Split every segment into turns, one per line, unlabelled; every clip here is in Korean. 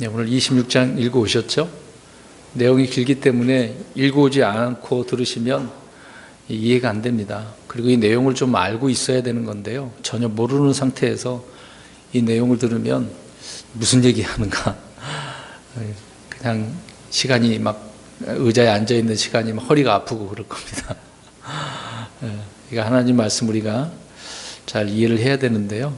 네, 오늘 26장 읽어오셨죠? 내용이 길기 때문에 읽어오지 않고 들으시면 이해가 안 됩니다. 그리고 이 내용을 좀 알고 있어야 되는 건데요. 전혀 모르는 상태에서 이 내용을 들으면 무슨 얘기하는가. 그냥 시간이 막 의자에 앉아있는 시간이 막 허리가 아프고 그럴 겁니다. 그러니까 하나님 말씀 우리가 잘 이해를 해야 되는데요.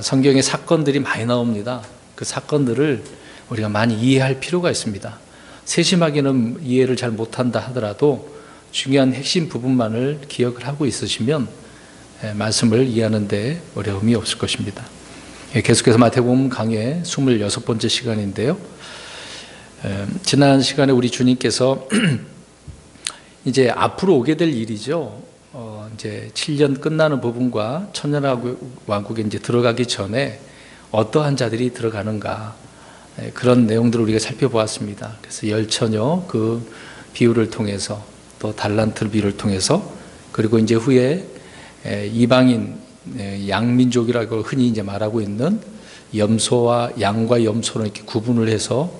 성경에 사건들이 많이 나옵니다. 그 사건들을 우리가 많이 이해할 필요가 있습니다. 세심하게는 이해를 잘 못한다 하더라도 중요한 핵심 부분만을 기억을 하고 있으시면 말씀을 이해하는 데 어려움이 없을 것입니다. 계속해서 마태복음 강의 26번째 시간인데요. 지난 시간에 우리 주님께서 이제 앞으로 오게 될 일이죠. 이제 7년 끝나는 부분과 천년왕국에 이제 들어가기 전에 어떠한 자들이 들어가는가, 그런 내용들을 우리가 살펴보았습니다. 그래서 열처녀 그 비유를 통해서, 또 달란트 비유를 통해서, 그리고 이제 후에 이방인 양민족이라고 흔히 이제 말하고 있는 염소와 양과 염소를 이렇게 구분을 해서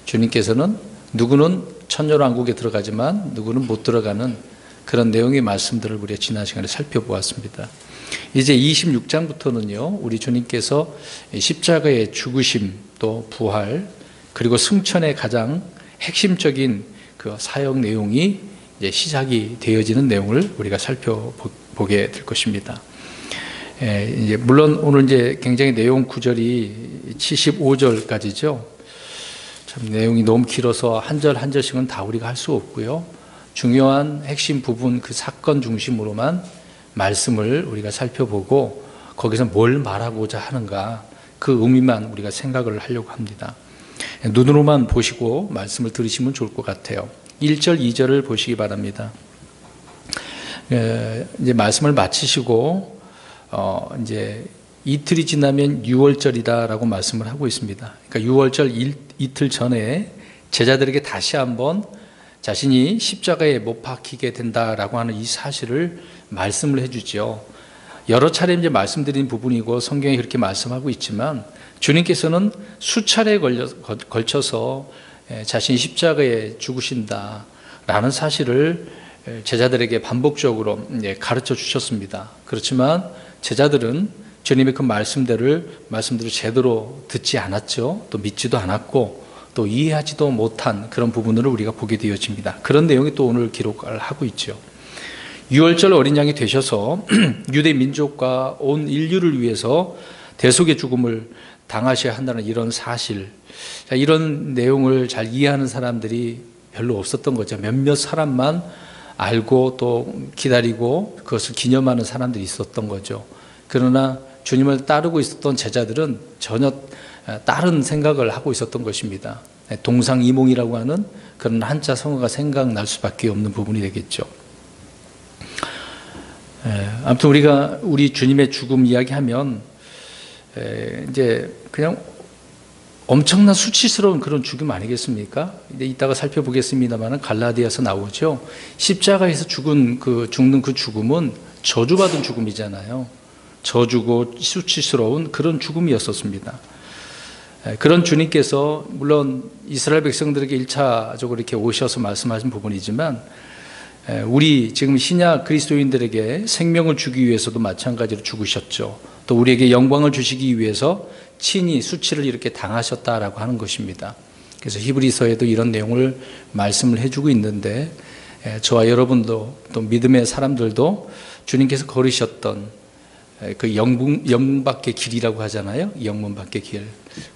주님께서는 누구는 천년왕국에 들어가지만 누구는 못 들어가는 그런 내용의 말씀들을 우리가 지난 시간에 살펴보았습니다. 이제 26장부터는요, 우리 주님께서 십자가의 죽으심, 또 부활, 그리고 승천의 가장 핵심적인 그 사역 내용이 이제 시작이 되어지는 내용을 우리가 살펴보게 될 것입니다. 이제 물론 오늘 이제 굉장히 내용 구절이 75절까지죠. 참 내용이 너무 길어서 한 절 한 절씩은 다 우리가 할 수 없고요. 중요한 핵심 부분, 그 사건 중심으로만 말씀을 우리가 살펴보고 거기서 뭘 말하고자 하는가, 그 의미만 우리가 생각을 하려고 합니다. 눈으로만 보시고 말씀을 들으시면 좋을 것 같아요. 1절, 2절을 보시기 바랍니다. 이제 말씀을 마치시고 이제 이틀이 지나면 6월절이다라고 말씀을 하고 있습니다. 그러니까 6월절 이틀 전에 제자들에게 다시 한번 자신이 십자가에 못 박히게 된다라고 하는 이 사실을 말씀을 해주죠. 여러 차례 이제 말씀드린 부분이고 성경에 그렇게 말씀하고 있지만 주님께서는 수차례에 걸쳐서 자신이 십자가에 죽으신다라는 사실을 제자들에게 반복적으로 가르쳐 주셨습니다. 그렇지만 제자들은 주님의 그 말씀들을 제대로 듣지 않았죠. 또 믿지도 않았고 또 이해하지도 못한 그런 부분을 우리가 보게 되어집니다. 그런 내용이 또 오늘 기록을 하고 있죠. 6월절 어린 양이 되셔서 유대 민족과 온 인류를 위해서 대속의 죽음을 당하셔야 한다는 이런 사실, 이런 내용을 잘 이해하는 사람들이 별로 없었던 거죠. 몇몇 사람만 알고 또 기다리고 그것을 기념하는 사람들이 있었던 거죠. 그러나 주님을 따르고 있었던 제자들은 전혀 다른 생각을 하고 있었던 것입니다. 동상이몽이라고 하는 그런 한자 성어가 생각날 수밖에 없는 부분이 되겠죠. 아무튼 우리 주님의 죽음 이야기하면 이제 그냥 엄청난 수치스러운 그런 죽음 아니겠습니까? 이제 이따가 살펴보겠습니다만 갈라디아서 나오죠. 십자가에서 죽는 그 죽음은 저주받은 죽음이잖아요. 저주고 수치스러운 그런 죽음이었었습니다. 그런 주님께서 물론 이스라엘 백성들에게 1차적으로 이렇게 오셔서 말씀하신 부분이지만 우리 지금 신약 그리스도인들에게 생명을 주기 위해서도 마찬가지로 죽으셨죠. 또 우리에게 영광을 주시기 위해서 친히 수치를 이렇게 당하셨다라고 하는 것입니다. 그래서 히브리서에도 이런 내용을 말씀을 해주고 있는데 저와 여러분도 또 믿음의 사람들도 주님께서 걸으셨던 그 영문 밖의 길이라고 하잖아요. 영문 밖의 길.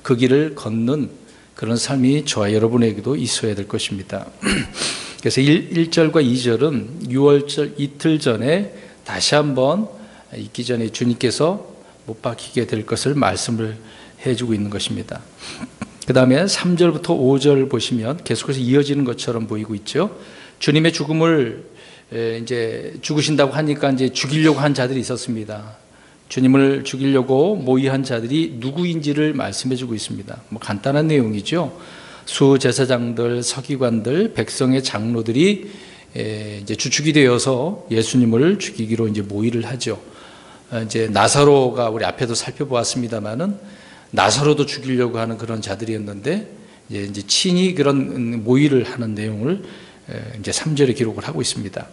그 길을 걷는 그런 삶이 저와 여러분에게도 있어야 될 것입니다. 그래서 1절과 2절은 6월절 이틀 전에 다시 한번 있기 전에 주님께서 못 박히게 될 것을 말씀을 해주고 있는 것입니다. 그 다음에 3절부터 5절 보시면 계속해서 이어지는 것처럼 보이고 있죠. 주님의 죽음을 이제 죽으신다고 하니까 이제 죽이려고 한 자들이 있었습니다. 주님을 죽이려고 모의한 자들이 누구인지를 말씀해주고 있습니다. 뭐 간단한 내용이죠. 수제사장들, 서기관들, 백성의 장로들이 이제 주축이 되어서 예수님을 죽이기로 이제 모의를 하죠. 이제 나사로가 우리 앞에도 살펴보았습니다만은 나사로도 죽이려고 하는 그런 자들이었는데 이제 친히 그런 모의를 하는 내용을 이제 3절에 기록을 하고 있습니다.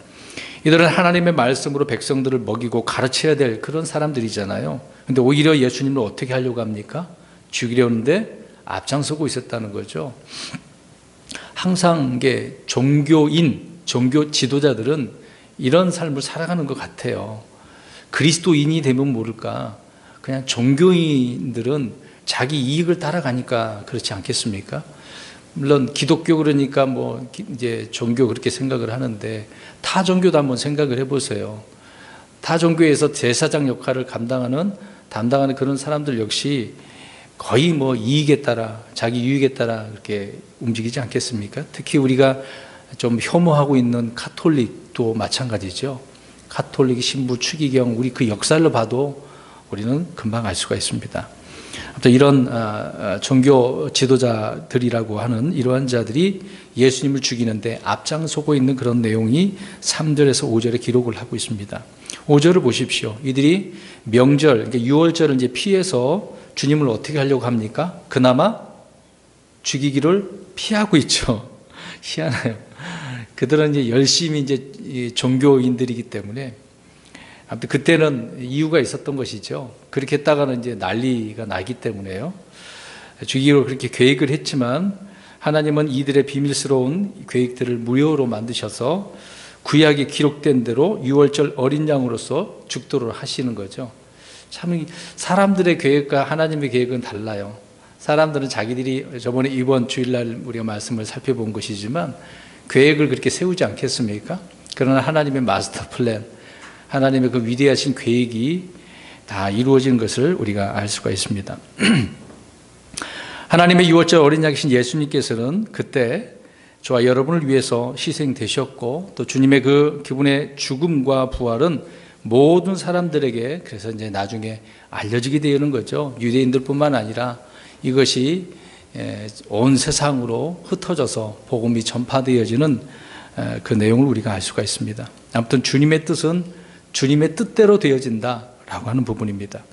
이들은 하나님의 말씀으로 백성들을 먹이고 가르쳐야 될 그런 사람들이잖아요. 근데 오히려 예수님을 어떻게 하려고 합니까? 죽이려는데 앞장서고 있었다는 거죠. 항상 이게 종교인, 종교 지도자들은 이런 삶을 살아가는 것 같아요. 그리스도인이 되면 모를까? 그냥 종교인들은 자기 이익을 따라가니까 그렇지 않겠습니까? 물론 기독교 그러니까 뭐 이제 종교 그렇게 생각을 하는데 타 종교도 한번 생각을 해보세요. 타 종교에서 제사장 역할을 담당하는 그런 사람들 역시 거의 뭐 이익에 따라, 자기 유익에 따라 그렇게 움직이지 않겠습니까? 특히 우리가 좀 혐오하고 있는 가톨릭도 마찬가지죠. 가톨릭 신부 추기경, 우리 그 역사를 봐도 우리는 금방 알 수가 있습니다. 아무튼 이런 종교 지도자들이라고 하는 이러한 자들이 예수님을 죽이는데 앞장서고 있는 그런 내용이 3절에서 5절에 기록을 하고 있습니다. 5절을 보십시오. 이들이 명절, 그러니까 유월절을 이제 피해서 주님을 어떻게 하려고 합니까? 그나마 죽이기를 피하고 있죠. 희한해요. 그들은 이제 열심히 이제 종교인들이기 때문에 아무튼 그때는 이유가 있었던 것이죠. 그렇게 했다가는 이제 난리가 나기 때문에요. 죽이기로 그렇게 계획을 했지만 하나님은 이들의 비밀스러운 계획들을 무효로 만드셔서 구약에 기록된 대로 유월절 어린 양으로서 죽도록 하시는 거죠. 참 사람들의 계획과 하나님의 계획은 달라요. 사람들은 자기들이 저번에 이번 주일날 우리가 말씀을 살펴본 것이지만 계획을 그렇게 세우지 않겠습니까? 그러나 하나님의 마스터 플랜, 하나님의 그 위대하신 계획이 다 이루어진 것을 우리가 알 수가 있습니다. 하나님의 유월절 어린 양이신 예수님께서는 그때 저와 여러분을 위해서 희생되셨고 또 주님의 그분의 죽음과 부활은 모든 사람들에게 그래서 이제 나중에 알려지게 되는 거죠. 유대인들뿐만 아니라 이것이 온 세상으로 흩어져서 복음이 전파되어지는 그 내용을 우리가 알 수가 있습니다. 아무튼 주님의 뜻은 주님의 뜻대로 되어진다라고 하는 부분입니다.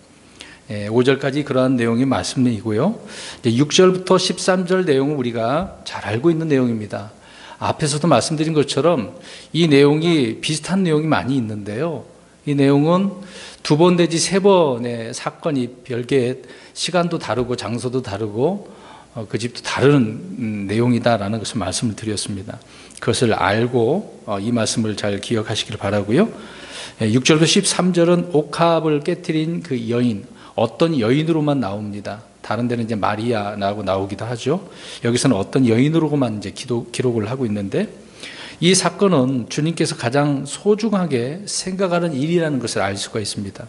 5절까지 그러한 내용이 말씀이고요. 6절부터 13절 내용은 우리가 잘 알고 있는 내용입니다. 앞에서도 말씀드린 것처럼 이 내용이 비슷한 내용이 많이 있는데요. 이 내용은 2번 내지 3번의 사건이 별개 시간도 다르고 장소도 다르고 그 집도 다른 내용이다라는 것을 말씀을 드렸습니다. 그것을 알고 이 말씀을 잘 기억하시길 바라고요. 6절부터 13절은 옥합을 깨뜨린 그 여인, 어떤 여인으로만 나옵니다. 다른 데는 이제 마리아라고 나오기도 하죠. 여기서는 어떤 여인으로만 이제 기록을 하고 있는데 이 사건은 주님께서 가장 소중하게 생각하는 일이라는 것을 알 수가 있습니다.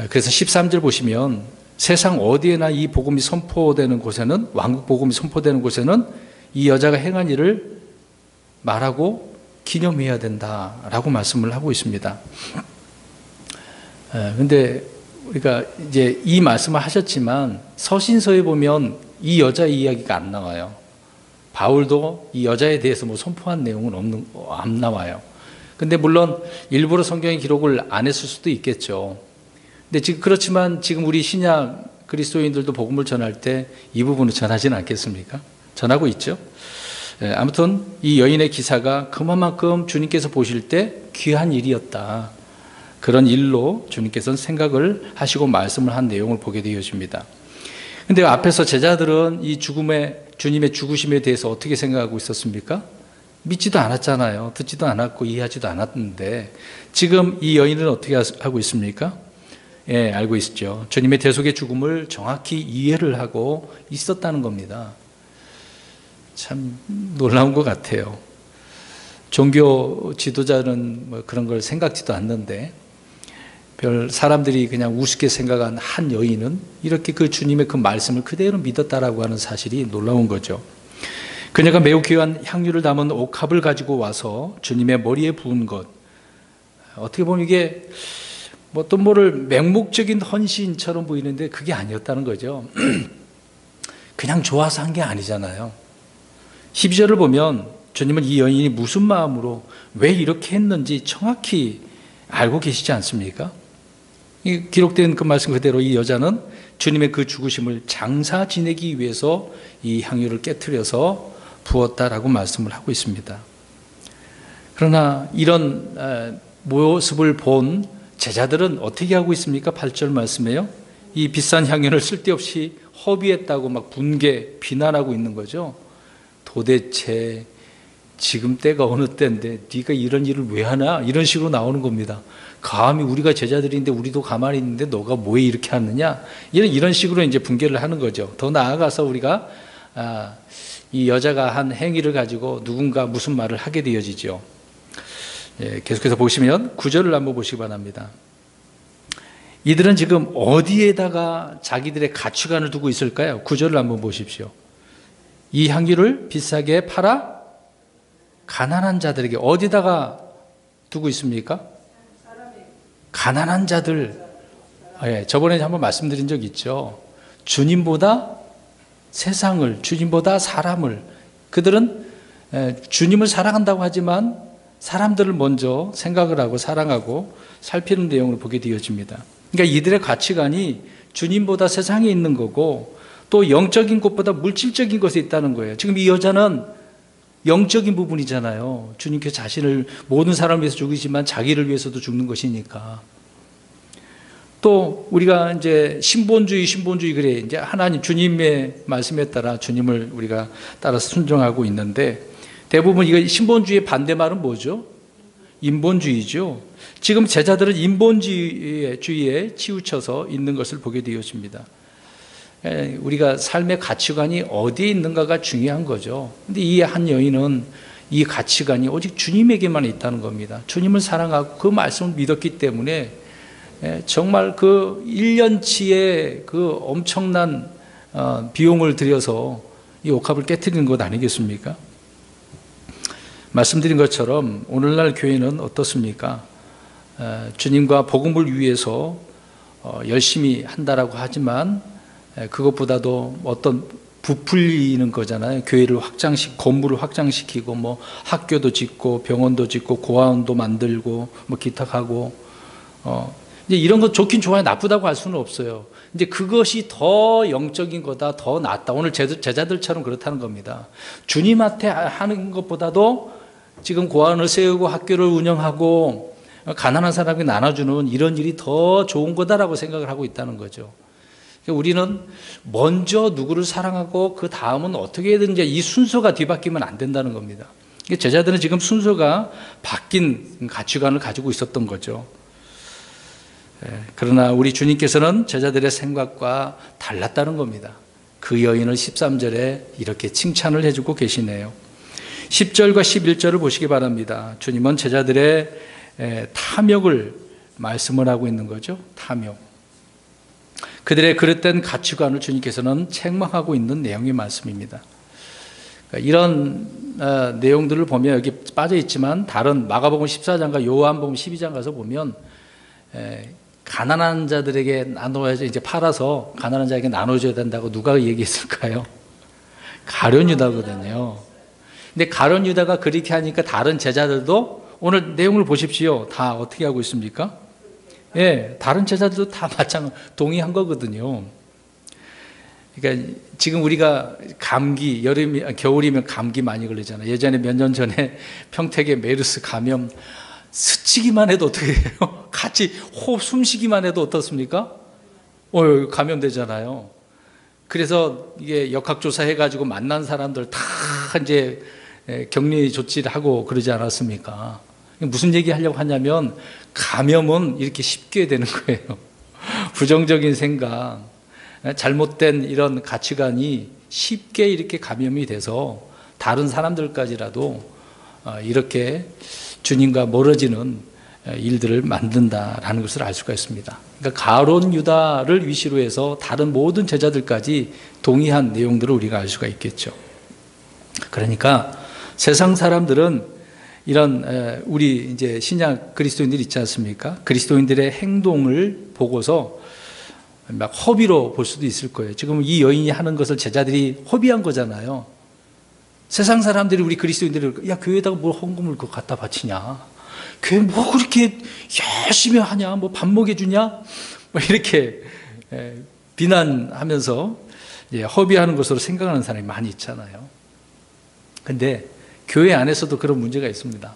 그래서 13절 보시면 세상 어디에나 이 복음이 선포되는 곳에는, 왕국 복음이 선포되는 곳에는 이 여자가 행한 일을 말하고 기념해야 된다라고 말씀을 하고 있습니다. 그런데 우리가 이제 이 말씀을 하셨지만 서신서에 보면 이 여자의 이야기가 안 나와요. 바울도 이 여자에 대해서 뭐 선포한 내용은 안 나와요. 근데 물론 일부러 성경의 기록을 안 했을 수도 있겠죠. 근데 지금 그렇지만 지금 우리 신약 그리스도인들도 복음을 전할 때 이 부분을 전하지는 않겠습니까? 전하고 있죠. 아무튼 이 여인의 기사가 그만큼 주님께서 보실 때 귀한 일이었다. 그런 일로 주님께서는 생각을 하시고 말씀을 한 내용을 보게 되어집니다. 근데 앞에서 제자들은 이 주님의 죽으심에 대해서 어떻게 생각하고 있었습니까? 믿지도 않았잖아요. 듣지도 않았고 이해하지도 않았는데 지금 이 여인은 어떻게 하고 있습니까? 예, 알고 있죠. 주님의 대속의 죽음을 정확히 이해를 하고 있었다는 겁니다. 참 놀라운 것 같아요. 종교 지도자는 뭐 그런 걸 생각지도 않는데 별 사람들이 그냥 우습게 생각한 한 여인은 이렇게 그 주님의 그 말씀을 그대로 믿었다라고 하는 사실이 놀라운 거죠. 그녀가 매우 귀한 향유를 담은 옥합을 가지고 와서 주님의 머리에 부은 것, 어떻게 보면 이게 뭐 또 뭐를 맹목적인 헌신처럼 보이는데 그게 아니었다는 거죠. 그냥 좋아서 한 게 아니잖아요. 12절을 보면 주님은 이 여인이 무슨 마음으로 왜 이렇게 했는지 정확히 알고 계시지 않습니까? 이 기록된 그 말씀 그대로 이 여자는 주님의 그 죽으심을 장사 지내기 위해서 이 향유를 깨트려서 부었다라고 말씀을 하고 있습니다. 그러나 이런 모습을 본 제자들은 어떻게 하고 있습니까? 8절 말씀에요. 이 비싼 향유를 쓸데없이 허비했다고 막 분개, 비난하고 있는 거죠. 도대체 지금 때가 어느 때인데 네가 이런 일을 왜 하나? 이런 식으로 나오는 겁니다. 감히 우리가 제자들인데 우리도 가만히 있는데 너가 뭐에 이렇게 하느냐? 이런 식으로 이제 분개를 하는 거죠. 더 나아가서 우리가 이 여자가 한 행위를 가지고 누군가 무슨 말을 하게 되어지죠. 계속해서 보시면 9절을 한번 보시기 바랍니다. 이들은 지금 어디에다가 자기들의 가치관을 두고 있을까요? 9절을 한번 보십시오. 이 향유를 비싸게 팔아 가난한 자들에게 어디다가 두고 있습니까? 가난한 자들. 저번에 한번 말씀드린 적 있죠. 주님보다 세상을, 주님보다 사람을, 그들은 주님을 사랑한다고 하지만 사람들을 먼저 생각을 하고 사랑하고 살피는 내용을 보게 되어집니다. 그러니까 이들의 가치관이 주님보다 세상에 있는 거고 또 영적인 것보다 물질적인 것에 있다는 거예요. 지금 이 여자는 영적인 부분이잖아요. 주님께서 자신을 모든 사람을 위해서 죽이지만 자기를 위해서도 죽는 것이니까. 또 우리가 이제 신본주의 그래. 이제 하나님 주님의 말씀에 따라 주님을 우리가 따라서 순종하고 있는데 대부분 이거 신본주의의 반대말은 뭐죠? 인본주의죠. 지금 제자들은 인본주의에 치우쳐서 있는 것을 보게 되어집니다. 우리가 삶의 가치관이 어디에 있는가가 중요한 거죠. 근데 이 한 여인은 이 가치관이 오직 주님에게만 있다는 겁니다. 주님을 사랑하고 그 말씀을 믿었기 때문에 정말 그 1년치의 그 엄청난 비용을 들여서 이 옥합을 깨트리는 것 아니겠습니까? 말씀드린 것처럼 오늘날 교회는 어떻습니까? 주님과 복음을 위해서 열심히 한다라고 하지만 그것보다도 어떤 부풀리는 거잖아요. 교회를 건물을 확장시키고 뭐 학교도 짓고 병원도 짓고 고아원도 만들고 뭐 기탁하고 이제 이런 거 좋긴 좋아요. 나쁘다고 할 수는 없어요. 이제 그것이 더 영적인 거다, 더 낫다. 오늘 제자들처럼 그렇다는 겁니다. 주님한테 하는 것보다도 지금 고아원을 세우고 학교를 운영하고 가난한 사람에게 나눠주는 이런 일이 더 좋은 거다라고 생각을 하고 있다는 거죠. 우리는 먼저 누구를 사랑하고 그 다음은 어떻게 해야 되는지 이 순서가 뒤바뀌면 안 된다는 겁니다. 제자들은 지금 순서가 바뀐 가치관을 가지고 있었던 거죠. 그러나 우리 주님께서는 제자들의 생각과 달랐다는 겁니다. 그 여인을 13절에 이렇게 칭찬을 해주고 계시네요. 10절과 11절을 보시기 바랍니다. 주님은 제자들의 탐욕을 말씀을 하고 있는 거죠. 탐욕. 그들의 그릇된 가치관을 주님께서는 책망하고 있는 내용의 말씀입니다. 그러니까 이런 내용들을 보면 여기 빠져 있지만 다른 마가복음 14장과 요한복음 12장 가서 보면 가난한 자들에게 나눠야지 이제 팔아서 가난한 자에게 나눠줘야 된다고 누가 얘기했을까요? 가룟 유다거든요. 근데 가룟 유다가 그렇게 하니까 다른 제자들도 오늘 내용을 보십시오. 다 어떻게 하고 있습니까? 다른 제자들도 다 동의한 거거든요. 그러니까 지금 우리가 감기, 겨울이면 감기 많이 걸리잖아요. 예전에 몇 년 전에 평택에 메르스 감염 스치기만 해도 어떻게 해요? 같이 호흡 숨쉬기만 해도 어떻습니까? 감염되잖아요. 그래서 이게 역학조사 해가지고 만난 사람들 다 이제 격리 조치를 하고 그러지 않았습니까? 무슨 얘기 하려고 하냐면 감염은 이렇게 쉽게 되는 거예요. 부정적인 생각, 잘못된 이런 가치관이 쉽게 이렇게 감염이 돼서 다른 사람들까지라도 이렇게 주님과 멀어지는 일들을 만든다라는 것을 알 수가 있습니다. 그러니까 가룟 유다를 위시로 해서 다른 모든 제자들까지 동의한 내용들을 우리가 알 수가 있겠죠. 그러니까 세상 사람들은 이런 우리 이제 신약 그리스도인들 있지 않습니까? 그리스도인들의 행동을 보고서 막 허비로 볼 수도 있을 거예요. 지금 이 여인이 하는 것을 제자들이 허비한 거잖아요. 세상 사람들이 우리 그리스도인들을 야 교회에다가 뭘 헌금을 그거 갖다 바치냐? 교회 뭐 그렇게 열심히 하냐? 뭐 밥 먹여주냐? 뭐 이렇게 비난하면서 허비하는 것으로 생각하는 사람이 많이 있잖아요. 근데 교회 안에서도 그런 문제가 있습니다.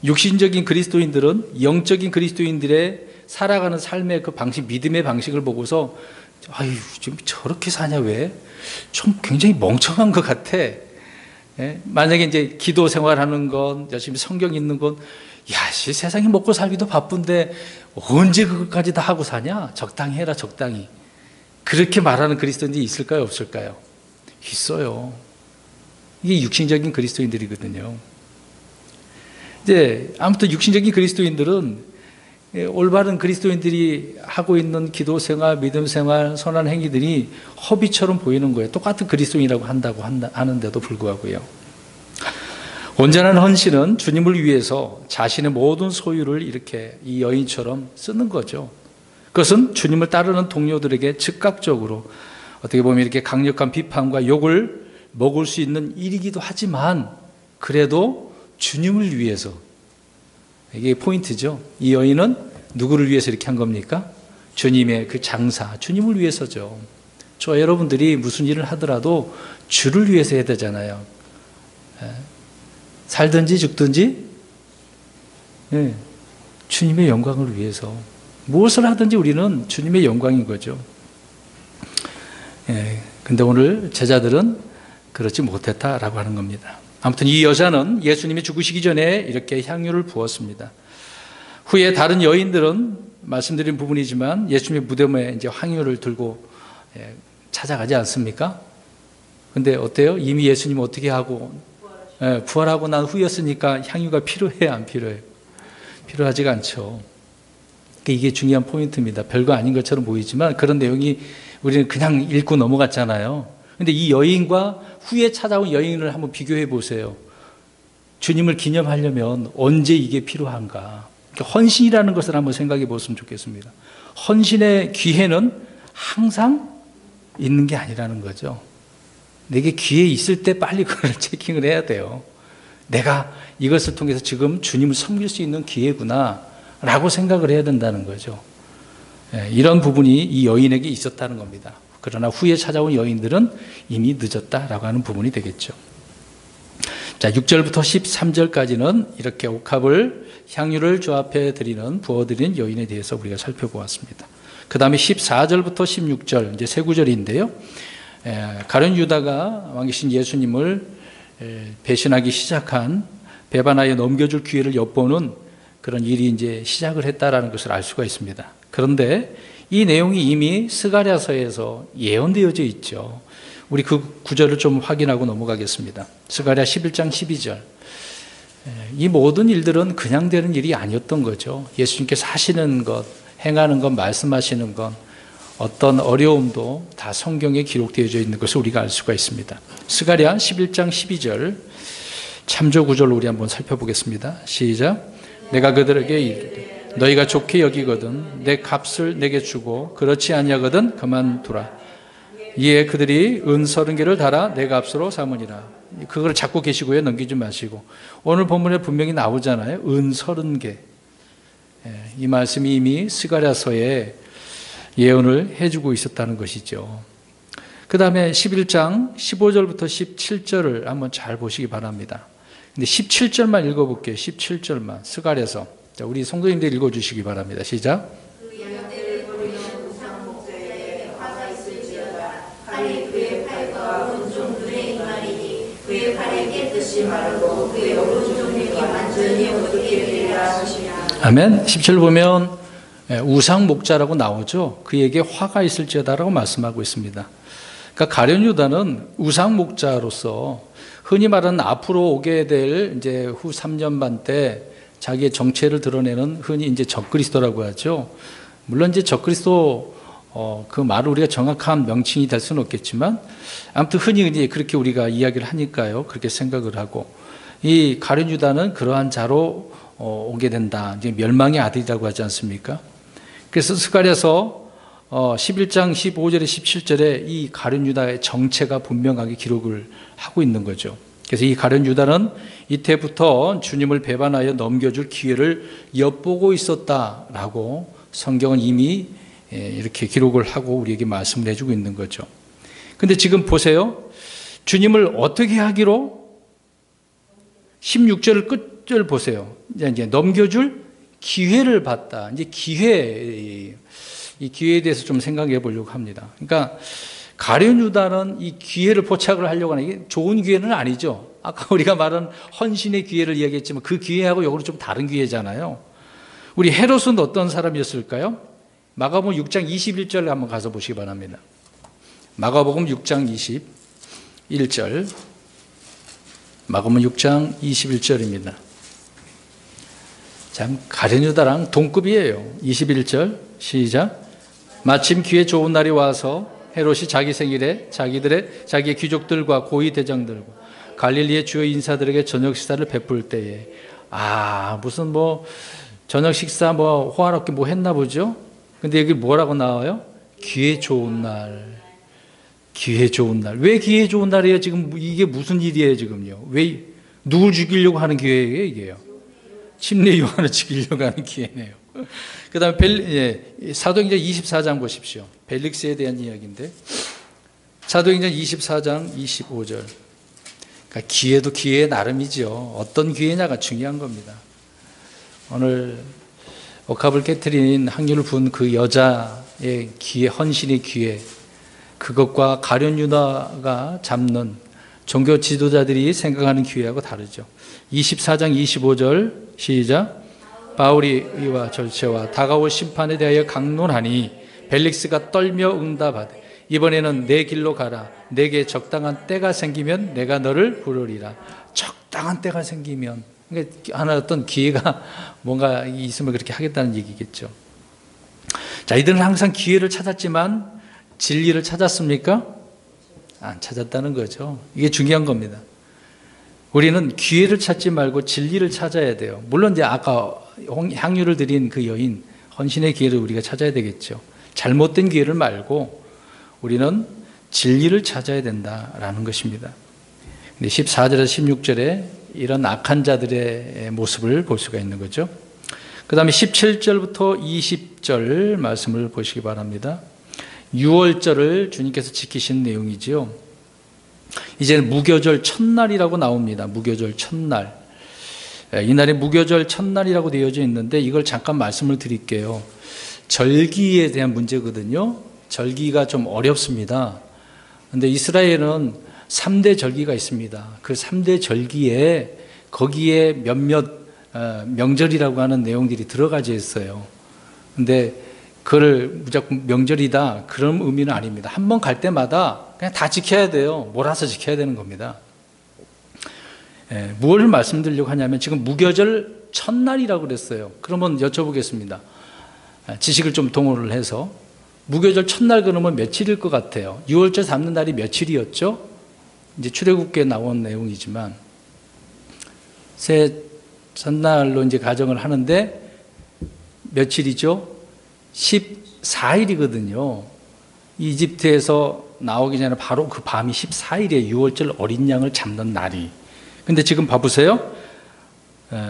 육신적인 그리스도인들은 영적인 그리스도인들의 살아가는 삶의 그 방식, 믿음의 방식을 보고서 아유, 지금 저렇게 사냐, 왜? 좀 굉장히 멍청한 것 같아. 만약에 이제 기도 생활하는 건, 열심히 성경 읽는 건, 야, 세상에 먹고 살기도 바쁜데 언제 그것까지 다 하고 사냐? 적당히 해라, 적당히. 그렇게 말하는 그리스도인들이 있을까요, 없을까요? 있어요. 이게 육신적인 그리스도인들이거든요. 이제 아무튼 육신적인 그리스도인들은 올바른 그리스도인들이 하고 있는 기도 생활, 믿음 생활, 선한 행위들이 허비처럼 보이는 거예요. 똑같은 그리스도인이라고 하는데도 불구하고요. 온전한 헌신은 주님을 위해서 자신의 모든 소유를 이렇게 이 여인처럼 쓰는 거죠. 그것은 주님을 따르는 동료들에게 즉각적으로 어떻게 보면 이렇게 강력한 비판과 욕을 먹을 수 있는 일이기도 하지만 그래도 주님을 위해서, 이게 포인트죠. 이 여인은 누구를 위해서 이렇게 한 겁니까? 주님의 그 장사, 주님을 위해서죠. 저 여러분들이 무슨 일을 하더라도 주를 위해서 해야 되잖아요. 살든지 죽든지 주님의 영광을 위해서 무엇을 하든지 우리는 주님의 영광인 거죠. 근데 오늘 제자들은 그렇지 못했다라고 하는 겁니다. 아무튼 이 여자는 예수님이 죽으시기 전에 이렇게 향유를 부었습니다. 후에 다른 여인들은 말씀드린 부분이지만 예수님의 무덤에 이제 향유를 들고 찾아가지 않습니까? 근데 어때요? 이미 예수님 어떻게 하고 부활하고 난 후였으니까 향유가 필요해요, 안 필요해요? 필요하지가 않죠. 이게 중요한 포인트입니다. 별거 아닌 것처럼 보이지만 그런 내용이 우리는 그냥 읽고 넘어갔잖아요. 근데 이 여인과 후에 찾아온 여인을 한번 비교해 보세요. 주님을 기념하려면 언제 이게 필요한가? 헌신이라는 것을 한번 생각해 보았으면 좋겠습니다. 헌신의 기회는 항상 있는 게 아니라는 거죠. 내게 기회 있을 때 빨리 그걸 체킹을 해야 돼요. 내가 이것을 통해서 지금 주님을 섬길 수 있는 기회구나 라고 생각을 해야 된다는 거죠. 이런 부분이 이 여인에게 있었다는 겁니다. 그러나 후에 찾아온 여인들은 이미 늦었다라고 하는 부분이 되겠죠. 자, 6절부터 13절까지는 이렇게 옥합을 향유를 주 앞에 드리는 부어드리는 여인에 대해서 우리가 살펴보았습니다. 그 다음에 14절부터 16절 이제 세 구절인데요. 가룟 유다가 왕이신 예수님을 배신하기 시작한 배반하여 넘겨줄 기회를 엿보는 그런 일이 이제 시작을 했다라는 것을 알 수가 있습니다. 그런데 이 내용이 이미 스가랴서에서 예언되어져 있죠. 우리 그 구절을 좀 확인하고 넘어가겠습니다. 스가랴 11장 12절. 이 모든 일들은 그냥 되는 일이 아니었던 거죠. 예수님께서 하시는 것, 행하는 것, 말씀하시는 것, 어떤 어려움도 다 성경에 기록되어져 있는 것을 우리가 알 수가 있습니다. 스가랴 11장 12절 참조 구절로 우리 한번 살펴보겠습니다. 시작. 내가 그들에게 이르되 너희가 좋게 여기거든 내 값을 내게 주고 그렇지 아니하거든 그만두라. 이에 그들이 은 30개를 달아 내 값으로 삼으니라. 그걸 잡고 계시고요. 넘기지 마시고. 오늘 본문에 분명히 나오잖아요. 은 30개. 이 말씀이 이미 스가랴서에 예언을 해주고 있었다는 것이죠. 그 다음에 11장 15절부터 17절을 한번 잘 보시기 바랍니다. 근데 17절만 읽어볼게요. 17절만. 스가랴서. 자, 우리 성도님들 읽어주시기 바랍니다. 시작. 아멘. 17절 보면 우상 목자라고 나오죠. 그에게 화가 있을지어다라고 말씀하고 있습니다. 그러니까 가룟 유다는 우상 목자로서 흔히 말하는 앞으로 오게 될 이제 후 3년 반 때 자기의 정체를 드러내는 흔히 이제 적그리스도라고 하죠. 물론 이제 적그리스도 그 말을 우리가 정확한 명칭이 될 수는 없겠지만 아무튼 흔히 이제 그렇게 우리가 이야기를 하니까요. 그렇게 생각을 하고 이 가룟 유다는 그러한 자로 오게 된다. 이제 멸망의 아들이라고 하지 않습니까? 그래서 스가랴서 11장 15절에 17절에 이 가룟 유다의 정체가 분명하게 기록을 하고 있는 거죠. 그래서 이 가룟 유다는 이때부터 주님을 배반하여 넘겨줄 기회를 엿보고 있었다라고 성경은 이미 이렇게 기록을 하고 우리에게 말씀을 해주고 있는 거죠. 근데 지금 보세요. 주님을 어떻게 하기로 16절 끝을 보세요. 이제 넘겨줄 기회를 받다. 이제 이 기회에 대해서 좀 생각해 보려고 합니다. 그러니까 가룟 유다는 이 기회를 포착을 하려고 하는 게 좋은 기회는 아니죠. 아까 우리가 말한 헌신의 기회를 이야기했지만 그 기회하고 요거는 좀 다른 기회잖아요. 우리 헤롯은 어떤 사람이었을까요? 마가복음 6장 21절 한번 가서 보시기 바랍니다. 마가복음 6장 21절. 마가복음 6장 21절입니다. 참 가룟 유다랑 동급이에요. 21절 시작. 마침 기회 좋은 날이 와서 헤롯이 자기 생일에 자기의 귀족들과 고위 대장들과 갈릴리의 주요 인사들에게 저녁 식사를 베풀 때에 무슨 뭐 저녁 식사 뭐 호화롭게 뭐 했나 보죠. 근데 여기 뭐라고 나와요? 기회 좋은 날. 기회 좋은 날. 왜 기회 좋은 날이에요? 지금 이게 무슨 일이에요, 지금요? 왜 누굴 죽이려고 하는 기회예요, 이게요? 침례 요한을 죽이려고 하는 기회네요. 그다음에 사도행전 24장 보십시오. 벨릭스에 대한 이야기인데 사도행전 24장 25절. 그러니까 기회도 기회의 나름이죠. 어떤 기회냐가 중요한 겁니다. 오늘 옥합을 깨트린 항유를 부은 그 여자의 기회, 헌신의 기회, 그것과 가룟 유다가 잡는 종교 지도자들이 생각하는 기회하고 다르죠. 24장 25절 시작. 바울이 이와 절체와 다가올 심판에 대하여 강론하니 벨릭스가 떨며 응답하되 이번에는 내 길로 가라. 내게 적당한 때가 생기면 내가 너를 부르리라. 적당한 때가 생기면, 그러니까 하나 어떤 기회가 뭔가 있으면 그렇게 하겠다는 얘기겠죠. 자, 이들은 항상 기회를 찾았지만 진리를 찾았습니까? 안 찾았다는 거죠. 이게 중요한 겁니다. 우리는 기회를 찾지 말고 진리를 찾아야 돼요. 물론 이제 아까 향유를 드린 그 여인, 헌신의 기회를 우리가 찾아야 되겠죠. 잘못된 기회를 말고 우리는 진리를 찾아야 된다라는 것입니다. 근데 14절에서 16절에 이런 악한 자들의 모습을 볼 수가 있는 거죠. 그 다음에 17절부터 20절 말씀을 보시기 바랍니다. 6월절을 주님께서 지키신 내용이지요. 이제는 무교절 첫날이라고 나옵니다. 무교절 첫날. 이날이 무교절 첫날이라고 되어져 있는데 이걸 잠깐 말씀을 드릴게요. 절기에 대한 문제거든요. 절기가 좀 어렵습니다. 그런데 이스라엘은 3대 절기가 있습니다. 그 3대 절기에 거기에 몇몇 명절이라고 하는 내용들이 들어가져 있어요. 그런데 그걸 무조건 명절이다 그런 의미는 아닙니다. 한 번 갈 때마다 그냥 다 지켜야 돼요. 몰아서 지켜야 되는 겁니다. 무엇을 말씀드리려고 하냐면 지금 무교절 첫날이라고 그랬어요. 그러면 여쭤보겠습니다. 지식을 좀 동원을 해서 무교절 첫날 그러면 며칠일 것 같아요? 6월절 잡는 날이 며칠이었죠? 이제 출애굽기에 나온 내용이지만 새 첫날로 이제 가정을 하는데 며칠이죠? 14일이거든요. 이집트에서 나오기 전에 바로 그 밤이 14일이에요. 6월절 어린 양을 잡는 날이. 근데 지금 봐보세요.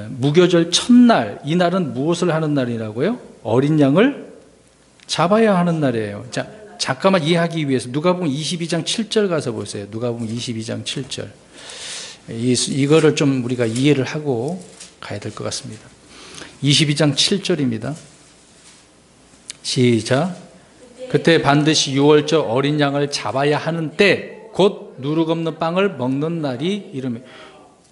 무교절 첫날, 이 날은 무엇을 하는 날이라고요? 어린 양을 잡아야 하는 날이에요. 자, 잠깐만 이해하기 위해서 누가복음 22장 7절 가서 보세요. 누가복음 22장 7절. 이거를 좀 우리가 이해를 하고 가야 될 것 같습니다. 22장 7절입니다. 시작. 그때 반드시 6월절 어린 양을 잡아야 하는 때 곧 누룩 없는 빵을 먹는 날이 이르매.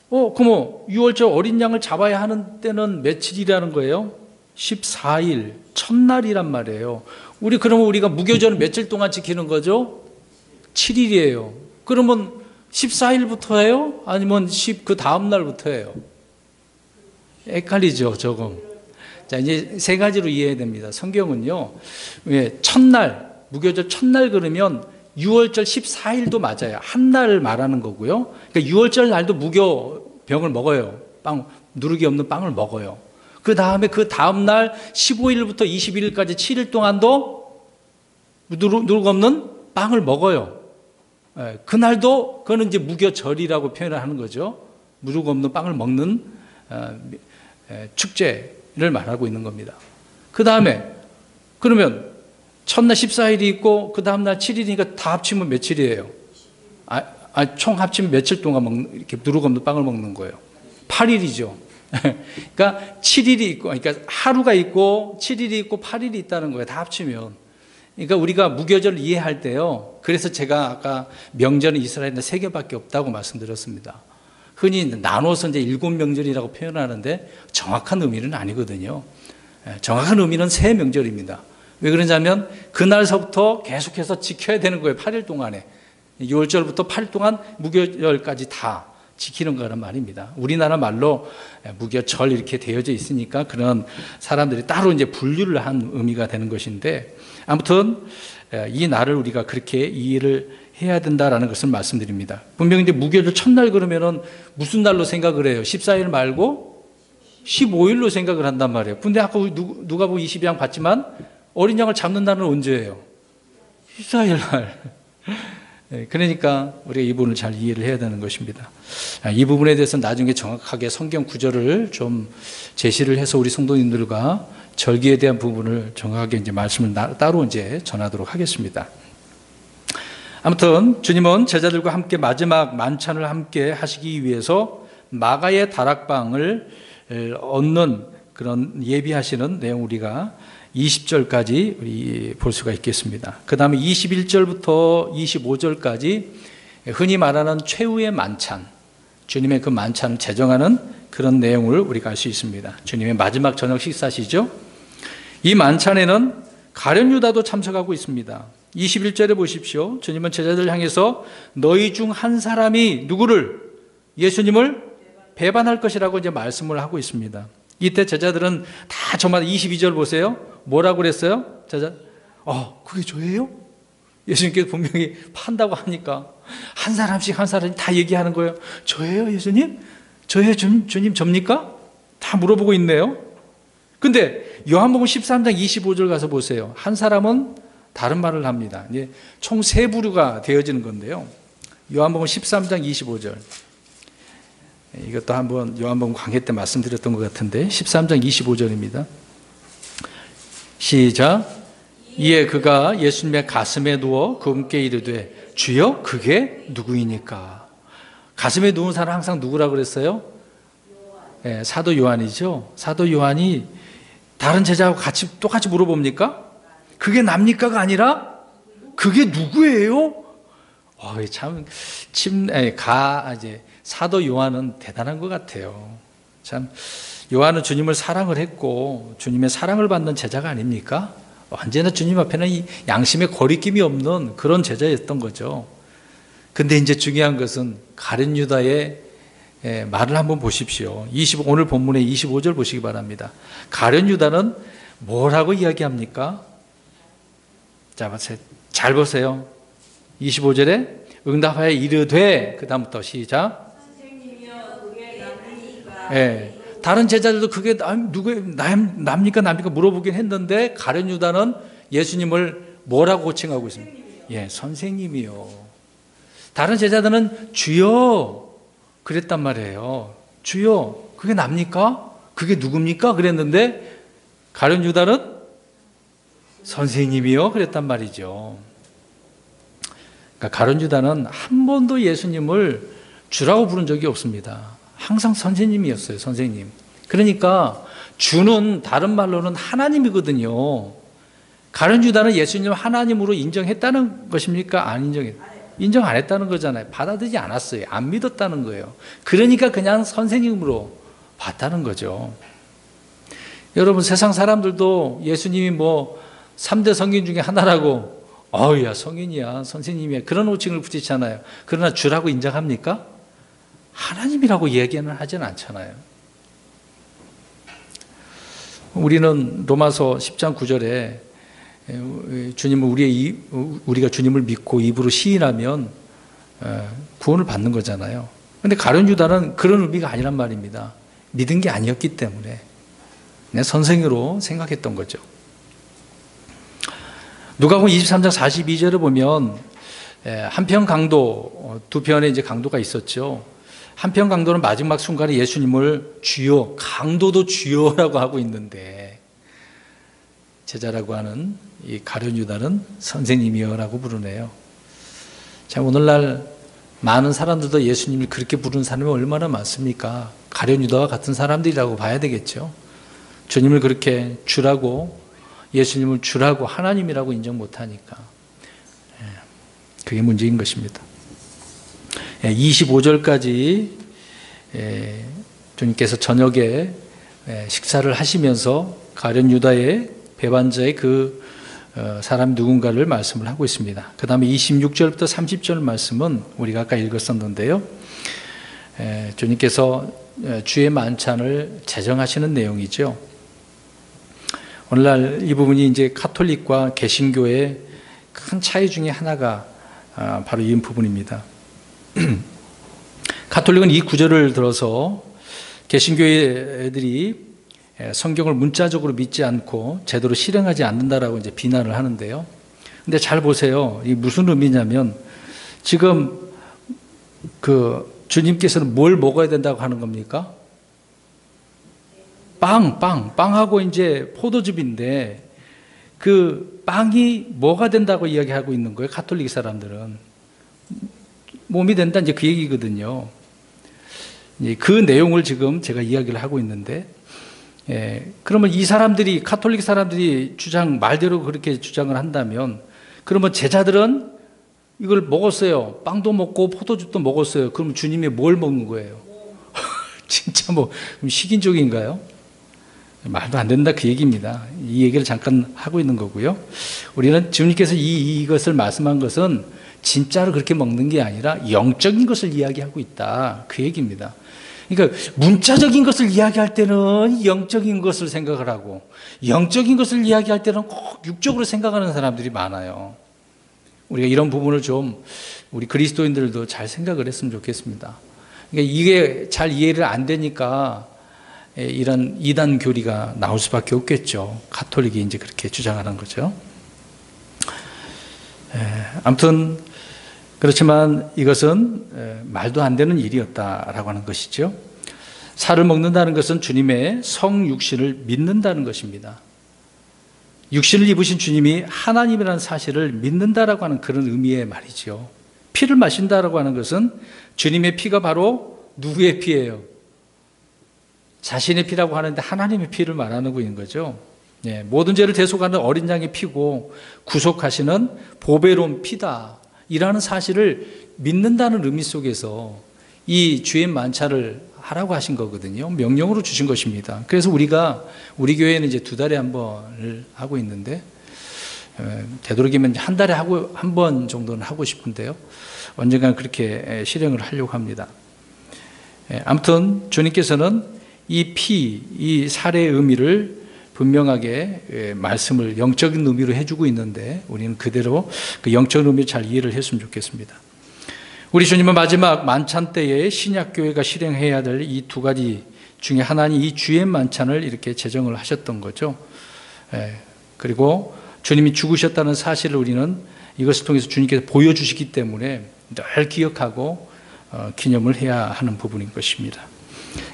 그럼 6월절 어린 양을 잡아야 하는 때는 며칠이라는 거예요? 14일, 첫날이란 말이에요. 그러면 우리가 무교절은 며칠 동안 지키는 거죠? 7일이에요. 그러면 14일부터 해요? 아니면 그 다음 날부터 해요? 헷갈리죠, 조금. 자, 이제 세 가지로 이해해야 됩니다. 성경은요, 첫날, 무교절 첫날 그러면 6월절 14일도 맞아요. 한 날 말하는 거고요. 그러니까 6월절 날도 무교병을 먹어요. 누룩이 없는 빵을 먹어요. 그 다음에 그 다음 날 15일부터 21일까지 7일 동안도 누룩 없는 빵을 먹어요. 그날도 그거는 이제 무교절이라고 표현을 하는 거죠. 누룩 없는 빵을 먹는 축제를 말하고 있는 겁니다. 그 다음에 그러면 첫날 14일이 있고 그 다음날 7일이니까 다 합치면 며칠이에요? 총 합치면 며칠 동안 이렇게 누룩 없는 빵을 먹는 거예요? 8일이죠. 그러니까 7일이 있고, 그러니까 하루가 있고 7일이 있고 8일이 있다는 거예요. 다 합치면. 그러니까 우리가 무교절을 이해할 때요. 그래서 제가 아까 명절은 이스라엘에 3개밖에 없다고 말씀드렸습니다. 흔히 나눠서 이제 7명절이라고 표현하는데 정확한 의미는 아니거든요. 정확한 의미는 3명절입니다. 왜 그러냐면 그날서부터 계속해서 지켜야 되는 거예요. 8일 동안에. 6월절부터 8일 동안 무교절까지 다 지키는 거란 말입니다. 우리나라 말로 무교절 이렇게 되어져 있으니까 그런 사람들이 따로 이제 분류를 한 의미가 되는 것인데, 아무튼 이 날을 우리가 그렇게 이해를 해야 된다라는 것을 말씀드립니다. 분명히 이제 무교절 첫날 그러면은 무슨 날로 생각을 해요? 14일 말고 15일로 생각을 한단 말이에요. 근데 아까 누가복음 22장 봤지만 어린 양을 잡는 날은 언제예요? 14일 날. 그러니까 우리가 이 부분을 잘 이해를 해야 되는 것입니다. 이 부분에 대해서 나중에 정확하게 성경 구절을 좀 제시를 해서 우리 성도님들과 절기에 대한 부분을 정확하게 이제 말씀을 따로 이제 전하도록 하겠습니다. 아무튼 주님은 제자들과 함께 마지막 만찬을 함께 하시기 위해서 마가의 다락방을 얻는 그런 예비하시는 내용 우리가 20절까지 우리 볼 수가 있겠습니다. 그 다음에 21절부터 25절까지 흔히 말하는 최후의 만찬, 주님의 그 만찬을 제정하는 그런 내용을 우리가 알 수 있습니다. 주님의 마지막 저녁 식사시죠. 이 만찬에는 가룟 유다도 참석하고 있습니다. 21절에 보십시오. 주님은 제자들을 향해서 너희 중 한 사람이 누구를? 예수님을 배반할 것이라고 이제 말씀을 하고 있습니다. 이때 제자들은 다 저마다 22절 보세요. 뭐라고 그랬어요? 제자, 그게 저예요? 예수님께서 분명히 판다고 하니까 한 사람씩 다 얘기하는 거예요. 저예요, 예수님? 저예요, 주님, 접니까? 다 물어보고 있네요. 근데 요한복음 13장 25절 가서 보세요. 한 사람은 다른 말을 합니다. 이제 총 3부류가 되어지는 건데요. 요한복음 13장 25절. 이것도 한번 요한복음 강해 때 말씀드렸던 것 같은데 13장 25절입니다. 시작. 이에 그가 예수님의 가슴에 누워 그분께 이르되 주여 그게 누구이니까. 가슴에 누운 사람 항상 누구라고 그랬어요? 사도 요한이죠. 사도 요한이 다른 제자하고 똑같이 물어봅니까? 그게 납니까가 아니라 그게 누구예요? 이제 사도 요한은 대단한 것 같아요. 참 요한은 주님을 사랑을 했고 주님의 사랑을 받는 제자가 아닙니까? 언제나 주님 앞에는 이 양심의 거리낌이 없는 그런 제자였던 거죠. 근데 이제 중요한 것은 가룟 유다의 말을 한번 보십시오. 오늘 본문의 25절 보시기 바랍니다. 가룟 유다는 뭐라고 이야기합니까? 자, 잘 보세요. 25절에 응답하여 이르되, 그 다음부터 시작. 선생님이여 그게 납니까? 다른 제자들도 그게 납니까 물어보긴 했는데 가룟 유다는 예수님을 뭐라고 호칭하고 있습니까? 선생님이요. 다른 제자들은 주여 그랬단 말이에요. 주여 그게 납니까? 그게 누굽니까? 그랬는데 가룟 유다는 선생님이요 그랬단 말이죠. 그러니까 가룟 유다는 한 번도 예수님을 주라고 부른 적이 없습니다. 항상 선생님이었어요. 선생님. 그러니까 주는 다른 말로는 하나님이거든요. 가룟 유다는 예수님을 하나님으로 인정했다는 것입니까? 인정 안 했다는 거잖아요. 받아들이지 않았어요. 안 믿었다는 거예요. 그러니까 그냥 선생님으로 봤다는 거죠. 여러분 세상 사람들도 예수님이 3대 성인 중에 하나라고 야 성인이야 선생님이야 그런 호칭을 붙이잖아요. 그러나 주라고 인정합니까? 하나님이라고 얘기는 하진 않잖아요. 우리는 로마서 10장 9절에 우리가 주님을 믿고 입으로 시인하면 구원을 받는 거잖아요. 그런데 가룟 유다는 그런 의미가 아니란 말입니다. 믿은 게 아니었기 때문에 그냥 선생으로 생각했던 거죠. 누가복음 23장 42절을 보면 한편 강도, 두 편의 이제 강도가 있었죠. 한편 강도는 마지막 순간에 예수님을 주여, 강도도 주여라고 하고 있는데 제자라고 하는 이 가룟 유다는 선생님이여라고 부르네요. 자, 오늘날 많은 사람들도 예수님을 그렇게 부르는 사람이 얼마나 많습니까? 가룟 유다와 같은 사람들이라고 봐야 되겠죠. 주님을 그렇게 주라고, 예수님을 주라고 하나님이라고 인정 못하니까 그게 문제인 것입니다. 25절까지 주님께서 저녁에 식사를 하시면서 가룟 유다의 배반자의 그 사람 누군가를 말씀을 하고 있습니다. 그 다음에 26절부터 30절 말씀은 우리가 아까 읽었었는데요. 주님께서 주의 만찬을 제정하시는 내용이죠. 오늘날 이 부분이 이제 카톨릭과 개신교의 큰 차이 중에 하나가 바로 이 부분입니다. 카톨릭은 이 구절을 들어서 개신교의 애들이 성경을 문자적으로 믿지 않고 제대로 실행하지 않는다라고 이제 비난을 하는데요. 근데 잘 보세요. 이게 무슨 의미냐면 지금 그 주님께서는 뭘 먹어야 된다고 하는 겁니까? 빵하고 이제 포도즙인데 그 빵이 뭐가 된다고 이야기하고 있는 거예요? 가톨릭 사람들은 몸이 된다 이제 그 얘기거든요. 그 내용을 지금 제가 이야기를 하고 있는데, 그러면 이 사람들이 가톨릭 사람들이 말대로 그렇게 주장을 한다면, 그러면 제자들은 이걸 먹었어요. 빵도 먹고 포도즙도 먹었어요. 그럼 주님이 뭘 먹는 거예요? 진짜 뭐 식인종인가요? 말도 안 된다 그 얘기입니다. 이 얘기를 잠깐 하고 있는 거고요. 우리는 주님께서 이것을 말씀한 것은 진짜로 그렇게 먹는 게 아니라 영적인 것을 이야기하고 있다 그 얘기입니다. 그러니까 문자적인 것을 이야기할 때는 영적인 것을 생각을 하고 영적인 것을 이야기할 때는 꼭 육적으로 생각하는 사람들이 많아요. 우리가 이런 부분을 좀 우리 그리스도인들도 잘 생각을 했으면 좋겠습니다. 그러니까 이게 잘 이해를 안 되니까 이런 이단 교리가 나올 수밖에 없겠죠. 가톨릭이 이제 그렇게 주장하는 거죠. 아무튼 그렇지만 이것은 말도 안 되는 일이었다라고 하는 것이죠. 살을 먹는다는 것은 주님의 성육신을 믿는다는 것입니다. 육신을 입으신 주님이 하나님이라는 사실을 믿는다라고 하는 그런 의미의 말이죠. 피를 마신다라고 하는 것은 주님의 피가 바로 누구의 피예요? 자신의 피라고 하는데 하나님의 피를 말하는 있는 거죠. 모든 죄를 대속하는 어린 양의 피고 구속하시는 보배로운 피다 이라는 사실을 믿는다는 의미 속에서 이 주의 만찬을 하라고 하신 거거든요. 명령으로 주신 것입니다. 그래서 우리 교회는 이제 2달에 한 번을 하고 있는데, 되도록이면 한 달에 한 번 정도는 하고 싶은데요. 언젠간 그렇게 실행을 하려고 합니다. 아무튼 주님께서는 이 살의 의미를 분명하게 말씀을 영적인 의미로 해주고 있는데 우리는 그대로 그 영적인 의미를 잘 이해를 했으면 좋겠습니다. 우리 주님은 마지막 만찬 때에 신약교회가 실행해야 될 이 2가지 중에 하나는 이 주의 만찬을 이렇게 제정을 하셨던 거죠. 그리고 주님이 죽으셨다는 사실을 우리는 이것을 통해서 주님께서 보여주시기 때문에 늘 기억하고 기념을 해야 하는 부분인 것입니다.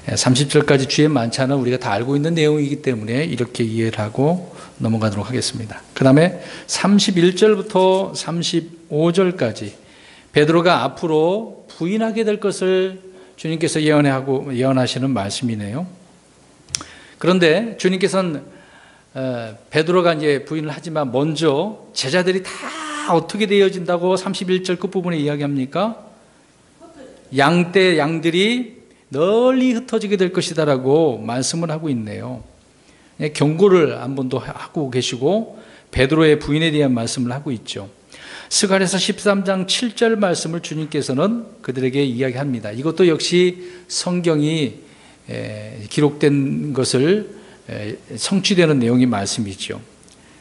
30절까지 주의 만찬은 우리가 다 알고 있는 내용이기 때문에 이렇게 이해를 하고 넘어가도록 하겠습니다. 그 다음에 31절부터 35절까지 베드로가 앞으로 부인하게 될 것을 주님께서 예언하시는 말씀이네요. 그런데 주님께서는 베드로가 이제 부인을 하지만 먼저 제자들이 다 어떻게 되어진다고 31절 끝부분에 이야기합니까? 양들이 널리 흩어지게 될 것이다라고 말씀을 하고 있네요. 경고를 한 번 더 하고 계시고 베드로의 부인에 대한 말씀을 하고 있죠. 스가랴서 13장 7절 말씀을 주님께서는 그들에게 이야기합니다. 이것도 역시 성경이 기록된 것을 성취되는 내용의 말씀이죠.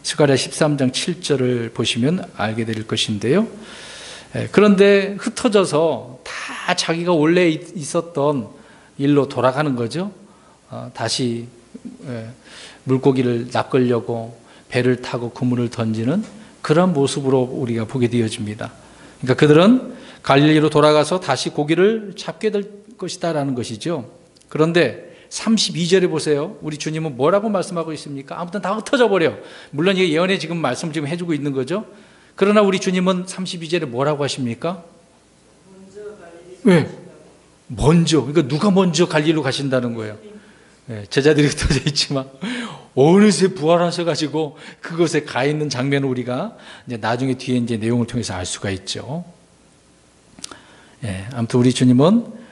스가랴 13장 7절을 보시면 알게 될 것인데요. 그런데 흩어져서 다 자기가 원래 있었던 일로 돌아가는 거죠. 다시 물고기를 낚으려고 배를 타고 그물을 던지는 그런 모습으로 우리가 보게 되어집니다. 그러니까 그들은 갈릴리로 돌아가서 다시 고기를 잡게 될 것이다라는 것이죠. 그런데 32절에 보세요. 우리 주님은 뭐라고 말씀하고 있습니까? 아무튼 다 흩어져 버려. 물론 이게 예언의 지금 말씀을 지금 해주고 있는 거죠. 그러나 우리 주님은 32절에 뭐라고 하십니까? 왜? 먼저. 그러니까 누가 먼저 갈릴리로 가신다는 거예요. 네, 제자들이 흩어져 있지만 어느새 부활하셔가지고 그것에 가 있는 장면을 우리가 이제 나중에 뒤에 이제 내용을 통해서 알 수가 있죠. 예, 아무튼 우리 주님은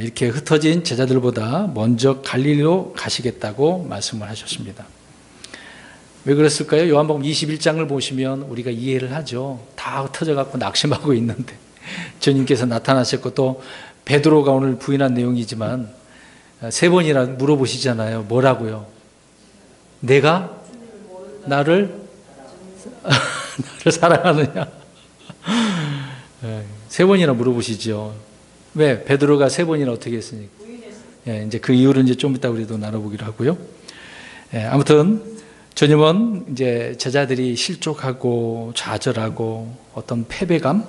이렇게 흩어진 제자들보다 먼저 갈릴리로 가시겠다고 말씀을 하셨습니다. 왜 그랬을까요? 요한복음 21장을 보시면 우리가 이해를 하죠. 다 흩어져 갖고 낙심하고 있는데 주님께서 나타나셨고, 또 베드로가 오늘 부인한 내용이지만 3번이나 물어보시잖아요. 뭐라고요? 내가 나를 사랑하느냐? 3번이나 물어보시죠. 왜? 베드로가 3번이나 어떻게 했으니까. 예, 이제 그 이유를 이제 좀 이따 우리도 나눠보기로 하고요. 예, 아무튼 주님은 이제 제자들이 실족하고 좌절하고 어떤 패배감,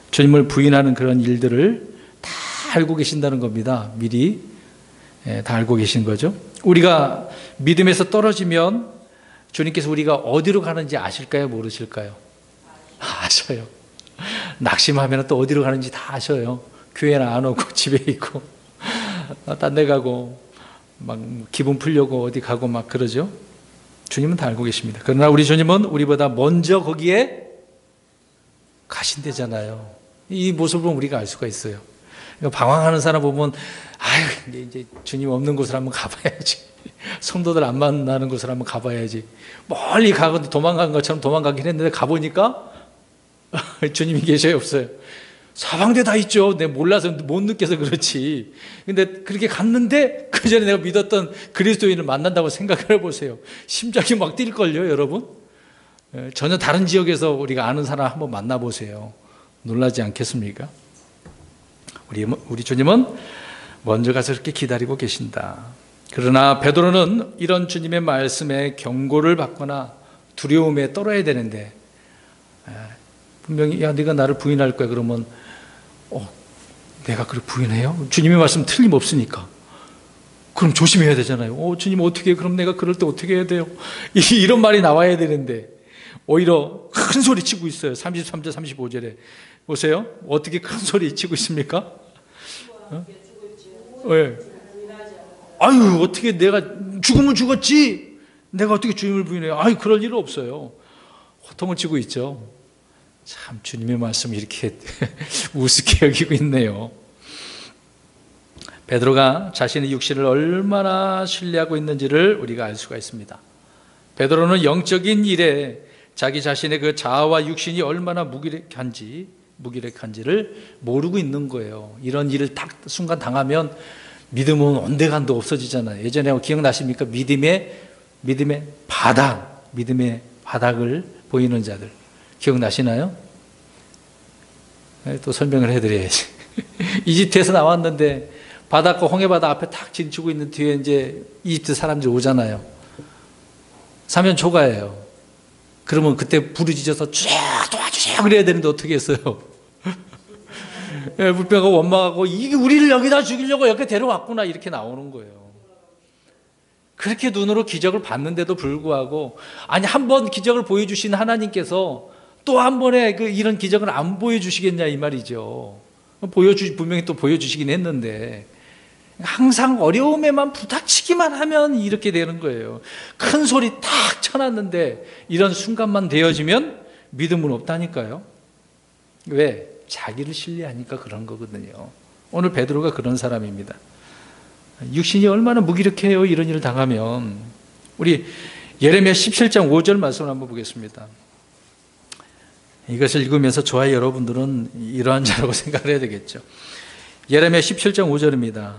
주님을 부인하는 그런 일들을 다 알고 계신다는 겁니다. 미리 다 알고 계신 거죠. 우리가 믿음에서 떨어지면 주님께서 우리가 어디로 가는지 아실까요? 모르실까요? 아셔요. 낙심하면 또 어디로 가는지 다 아셔요. 교회는 안 오고 집에 있고 딴 데 가고 막 기분 풀려고 어디 가고 막 그러죠. 주님은 다 알고 계십니다. 그러나 우리 주님은 우리보다 먼저 거기에 가신대잖아요. 이 모습을 보면 우리가 알 수가 있어요. 그러니까 방황하는 사람 보면 아유 이제 주님 없는 곳을 한번 가봐야지. 성도들 안 만나는 곳을 한번 가봐야지. 멀리 가고 도망간 것처럼 도망가긴 했는데 가보니까 주님이 계셔요, 없어요? 사방대 다 있죠. 내가 몰라서 못 느껴서 그렇지. 근데 그렇게 갔는데 그 전에 내가 믿었던 그리스도인을 만난다고 생각을 해보세요. 심장이 막 뛸걸요, 여러분? 전혀 다른 지역에서 우리가 아는 사람 한번 만나보세요. 놀라지 않겠습니까? 우리 주님은 먼저 가서 이렇게 기다리고 계신다. 그러나 베드로는 이런 주님의 말씀에 경고를 받거나 두려움에 떨어야 되는데, 분명히 야 네가 나를 부인할 거야 그러면 내가 그걸 부인해요? 주님의 말씀 틀림없으니까 그럼 조심해야 되잖아요. 주님 어떻게 그럼 내가 그럴 때 어떻게 해야 돼요? 이런 말이 나와야 되는데 오히려 큰 소리 치고 있어요. 33절 35절에 보세요. 어떻게 큰 소리 치고 있습니까? 왜? 아유 어떻게 내가 죽으면 죽었지 내가 어떻게 주님을 부인해요? 아유 그럴 일은 없어요. 호통을 치고 있죠. 참 주님의 말씀을 이렇게 우습게 여기고 있네요. 베드로가 자신의 육신을 얼마나 신뢰하고 있는지를 우리가 알 수가 있습니다. 베드로는 영적인 일에 자기 자신의 그 자아와 육신이 얼마나 무기력한지를 모르고 있는 거예요. 이런 일을 딱 순간 당하면 믿음은 온데간도 없어지잖아요. 예전에 기억나십니까? 믿음의 바닥을 보이는 자들 기억나시나요? 또 설명을 해드려야지. 이집트에서 나왔는데 바닷가 홍해바다 앞에 탁 진치고 있는 뒤에 이제 이집트 사람들이 오잖아요. 사면 초가예요. 그러면 그때 부르짖어서 쫙 도와주세요 그래야 되는데 어떻게 했어요? 불평하고 원망하고 이게 우리를 여기다 죽이려고 이렇게 데려왔구나 이렇게 나오는 거예요. 그렇게 눈으로 기적을 봤는데도 불구하고 아니 한 번 기적을 보여주신 하나님께서 또 한 번에 이런 기적을 안 보여주시겠냐 이 말이죠. 분명히 또 보여주시긴 했는데 항상 어려움에만 부닥치기만 하면 이렇게 되는 거예요. 큰 소리 탁 쳐놨는데 이런 순간만 되어지면 믿음은 없다니까요. 왜? 자기를 신뢰하니까 그런 거거든요. 오늘 베드로가 그런 사람입니다. 육신이 얼마나 무기력해요. 이런 일을 당하면. 우리 예레미야 17장 5절 말씀을 한번 보겠습니다. 이것을 읽으면서 저와 여러분들은 이러한 자라고 생각을 해야 되겠죠. 예레미야 17장 5절입니다.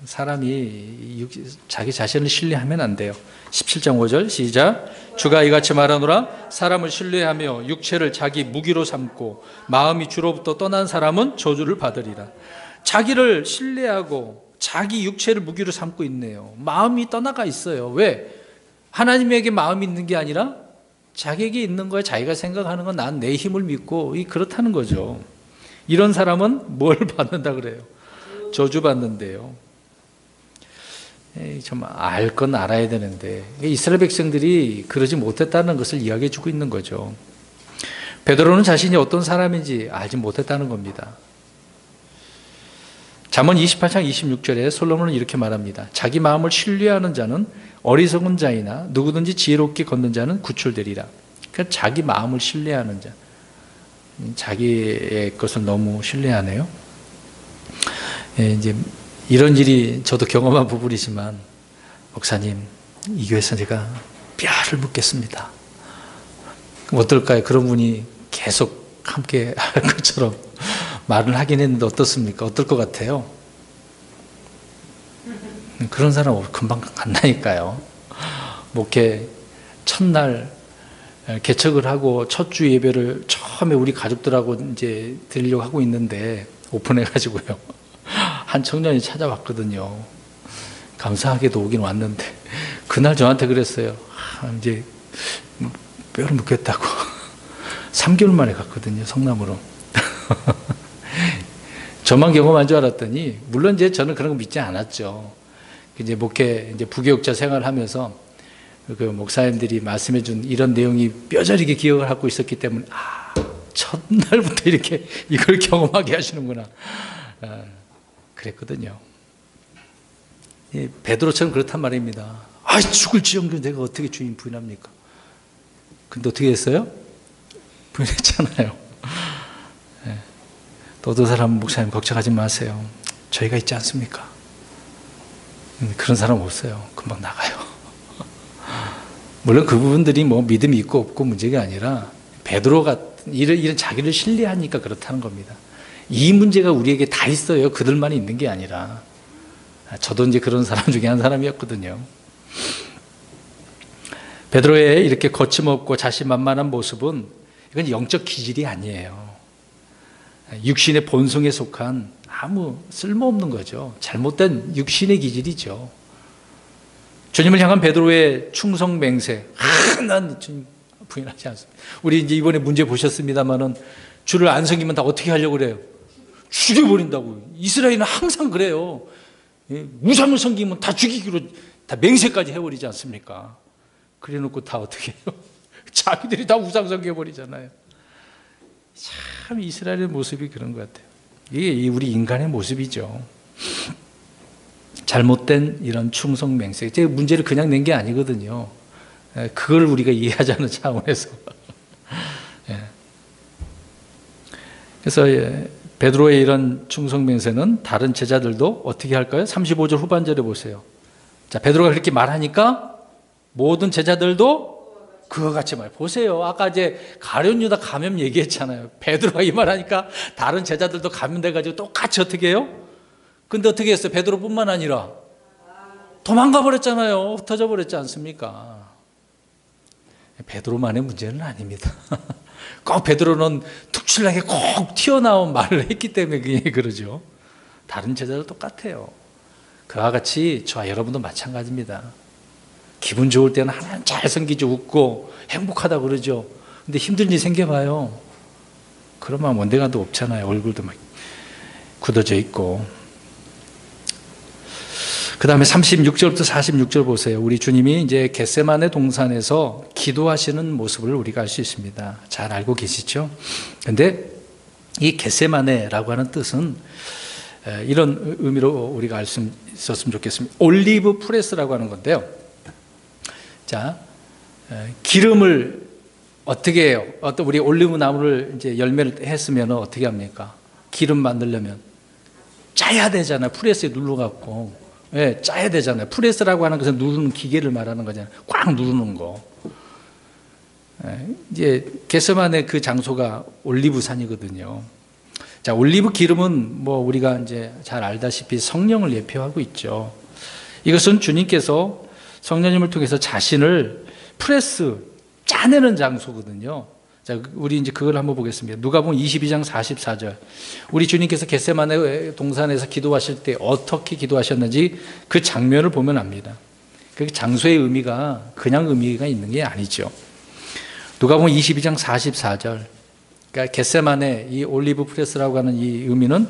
사람이 자기 자신을 신뢰하면 안 돼요. 17장 5절 시작. 주가 이같이 말하노라. 사람을 신뢰하며 육체를 자기 무기로 삼고 마음이 주로부터 떠난 사람은 저주를 받으리라. 자기를 신뢰하고 자기 육체를 무기로 삼고 있네요. 마음이 떠나가 있어요. 왜? 하나님에게 마음이 있는 게 아니라 자기에게 있는 거에 자기가 생각하는 건 난 내 힘을 믿고 그렇다는 거죠. 이런 사람은 뭘 받는다 그래요? 저주받는데요. 좀 알 건 알아야 되는데 이스라엘 백성들이 그러지 못했다는 것을 이야기해 주고 있는 거죠. 베드로는 자신이 어떤 사람인지 알지 못했다는 겁니다. 잠언 28장 26절에 솔로몬은 이렇게 말합니다. 자기 마음을 신뢰하는 자는 어리석은 자이나 누구든지 지혜롭게 걷는 자는 구출되리라. 그러니까 자기 마음을 신뢰하는 자, 자기의 것을 너무 신뢰하네요. 이제 이런 일이 저도 경험한 부분이지만, 목사님, 이 교회에서 제가 뼈를 묻겠습니다. 그럼 어떨까요? 그런 분이 계속 함께 할 것처럼 말을 하긴 했는데 어떻습니까? 어떨 것 같아요? 그런 사람 금방 간다니까요. 목회 첫날 개척을 하고 첫 주 예배를 처음에 우리 가족들하고 이제 드리려고 하고 있는데 오픈해가지고요. 한 청년이 찾아왔거든요. 감사하게도 오긴 왔는데 그날 저한테 그랬어요. 이제 뼈를 묻겠다고. 3개월 만에 갔거든요, 성남으로. 저만 경험한 줄 알았더니, 물론 이제 저는 그런 거 믿지 않았죠. 이제 목회, 이제 부교육자 생활하면서 그 목사님들이 말씀해 준 이런 내용이 뼈저리게 기억을 하고 있었기 때문에, 첫날부터 이렇게 이걸 경험하게 하시는구나. 그랬거든요. 베드로처럼 그렇단 말입니다. 죽을지언정 내가 어떻게 주님 부인합니까? 근데 어떻게 했어요? 부인했잖아요. 또 어떤 사람, 목사님 걱정하지 마세요. 저희가 있지 않습니까? 그런 사람 없어요. 금방 나가요. 물론 그 부분들이 뭐 믿음이 있고 없고 문제가 아니라 베드로가 이런 자기를 신뢰하니까 그렇다는 겁니다. 이 문제가 우리에게 다 있어요. 그들만 있는 게 아니라. 저도 이제 그런 사람 중에 한 사람이었거든요. 베드로의 이렇게 거침없고 자신만만한 모습은 이건 영적 기질이 아니에요. 육신의 본성에 속한 아무 쓸모없는 거죠. 잘못된 육신의 기질이죠. 주님을 향한 베드로의 충성 맹세. 난 주님 부인하지 않습니다. 우리 이제 이번에 문제 보셨습니다만은 주를 안 섬기면 다 어떻게 하려고 그래요? 죽여버린다고. 이스라엘은 항상 그래요. 우상을 섬기면 다 죽이기로 다 맹세까지 해버리지 않습니까? 그래 놓고 다 어떻게 해요? 자기들이 다 우상 섬겨버리잖아요. 참 이스라엘의 모습이 그런 것 같아요. 이게 우리 인간의 모습이죠. 잘못된 이런 충성 맹세. 제 문제를 그냥 낸 게 아니거든요. 그걸 우리가 이해하자는 차원에서. 그래서 베드로의 이런 충성 맹세는 다른 제자들도 어떻게 할까요? 35절 후반절에 보세요. 자, 베드로가 그렇게 말하니까 모든 제자들도 그와 같이 말. 보세요. 아까 이제 가룟 유다 감염 얘기했잖아요. 베드로가 이 말하니까 다른 제자들도 감염돼가지고 똑같이 어떻게 해요? 근데 어떻게 했어요? 베드로뿐만 아니라 도망가 버렸잖아요. 흩어져 버렸지 않습니까? 베드로만의 문제는 아닙니다. 꼭 베드로는 특출나게 꼭 튀어나온 말을 했기 때문에 그게 그러죠. 다른 제자도 똑같아요. 그와 같이 저와 여러분도 마찬가지입니다. 기분 좋을 때는 하나님 잘 섬기죠. 웃고 행복하다 그러죠. 근데 힘든 일 생겨봐요. 그러면 원대감도 없잖아요. 얼굴도 막 굳어져 있고. 그 다음에 36절부터 46절 보세요. 우리 주님이 이제 겟세마네 동산에서 기도하시는 모습을 우리가 알 수 있습니다. 잘 알고 계시죠? 근데 이 겟세마네라고 하는 뜻은 이런 의미로 우리가 알 수 있었으면 좋겠습니다. 올리브 프레스라고 하는 건데요. 자, 기름을 어떻게 해요? 어떤 우리 올리브 나무를 이제 열매를 했으면 어떻게 합니까? 기름 만들려면 짜야 되잖아요. 프레스에 눌러갖고. 짜야 되잖아요. 프레스라고 하는 것은 누르는 기계를 말하는 거잖아요. 꽉 누르는 거. 이제 겟세마네 그 장소가 올리브산이거든요. 자, 올리브 기름은 뭐 우리가 이제 잘 알다시피 성령을 예표하고 있죠. 이것은 주님께서 성령님을 통해서 자신을 프레스 짜내는 장소거든요. 자, 우리 이제 그걸 한번 보겠습니다. 누가복음 22장 44절. 우리 주님께서 겟세마네 동산에서 기도하실 때 어떻게 기도하셨는지 그 장면을 보면 압니다. 그 장소의 의미가 그냥 의미가 있는 게 아니죠. 누가복음 22장 44절. 그러니까 겟세마네 이 올리브 프레스라고 하는 이 의미는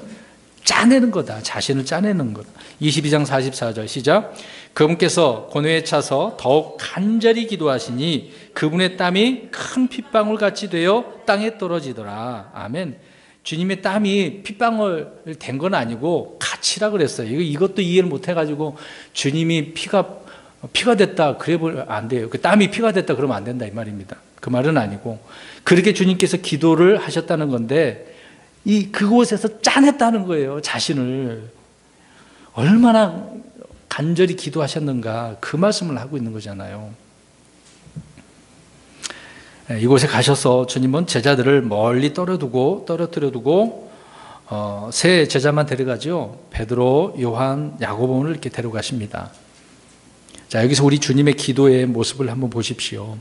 짜내는 거다. 자신을 짜내는 거다. 22장 44절 시작. 그분께서 고뇌에 차서 더욱 간절히 기도하시니 그분의 땀이 큰 핏방울 같이 되어 땅에 떨어지더라. 아멘. 주님의 땀이 핏방울 된 건 아니고 가치라 그랬어요. 이것도 이해를 못 해가지고 주님이 피가 됐다 그래 보면 안 돼요. 그 땀이 피가 됐다 그러면 안 된다 이 말입니다. 그 말은 아니고 그렇게 주님께서 기도를 하셨다는 건데 그곳에서 짜냈다는 거예요. 자신을 얼마나 간절히 기도하셨는가 그 말씀을 하고 있는 거잖아요. 이곳에 가셔서 주님은 제자들을 멀리 떨어뜨려두고 세 제자만 데려가죠. 베드로, 요한, 야고보를 이렇게 데려가십니다. 자, 여기서 우리 주님의 기도의 모습을 한번 보십시오.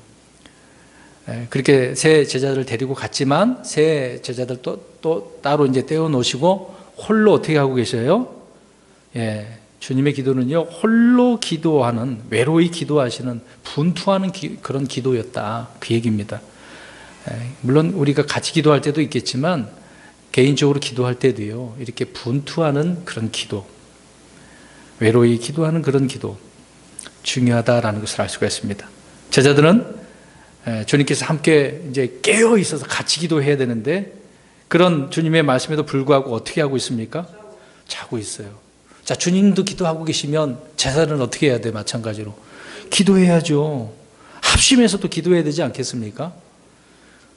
그렇게 세 제자들을 데리고 갔지만 세 제자들 또 따로 이제 떼어 놓으시고 홀로 어떻게 하고 계셔요? 주님의 기도는요, 홀로 기도하는, 외로이 기도하시는, 분투하는 그런 기도였다. 그 얘기입니다. 물론 우리가 같이 기도할 때도 있겠지만 개인적으로 기도할 때도요, 이렇게 분투하는 그런 기도, 외로이 기도하는 그런 기도 중요하다라는 것을 알 수가 있습니다. 제자들은 주님께서 함께 이제 깨어 있어서 같이 기도해야 되는데 그런 주님의 말씀에도 불구하고 어떻게 하고 있습니까? 자고 있어요. 자, 주님도 기도하고 계시면 제자들은 어떻게 해야 돼? 마찬가지로 기도해야죠. 합심해서 또 기도해야 되지 않겠습니까?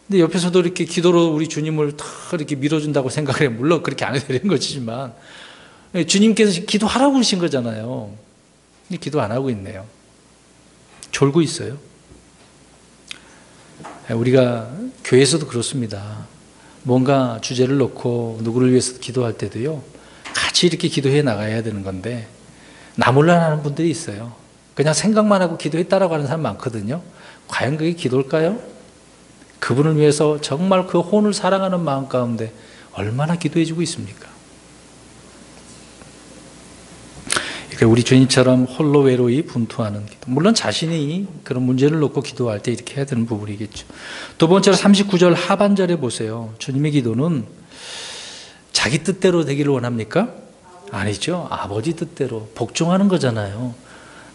근데 옆에서도 이렇게 기도로 우리 주님을 다 이렇게 밀어준다고 생각을 해요. 물론 그렇게 안 해도 되는 것이지만 주님께서 기도하라고 그러신 거잖아요. 근데 기도 안 하고 있네요. 졸고 있어요. 우리가 교회에서도 그렇습니다. 뭔가 주제를 놓고 누구를 위해서 기도할 때도요, 같이 이렇게 기도해 나가야 되는 건데 나몰라 하는 분들이 있어요. 그냥 생각만 하고 기도했다라고 하는 사람 많거든요. 과연 그게 기도일까요? 그분을 위해서 정말 그 혼을 사랑하는 마음 가운데 얼마나 기도해 주고 있습니까? 우리 주님처럼 홀로 외로이 분투하는 기도. 물론 자신이 그런 문제를 놓고 기도할 때 이렇게 해야 되는 부분이겠죠. 두 번째로 39절 하반절에 보세요. 주님의 기도는 자기 뜻대로 되기를 원합니까? 아니죠. 아버지 뜻대로 복종하는 거잖아요.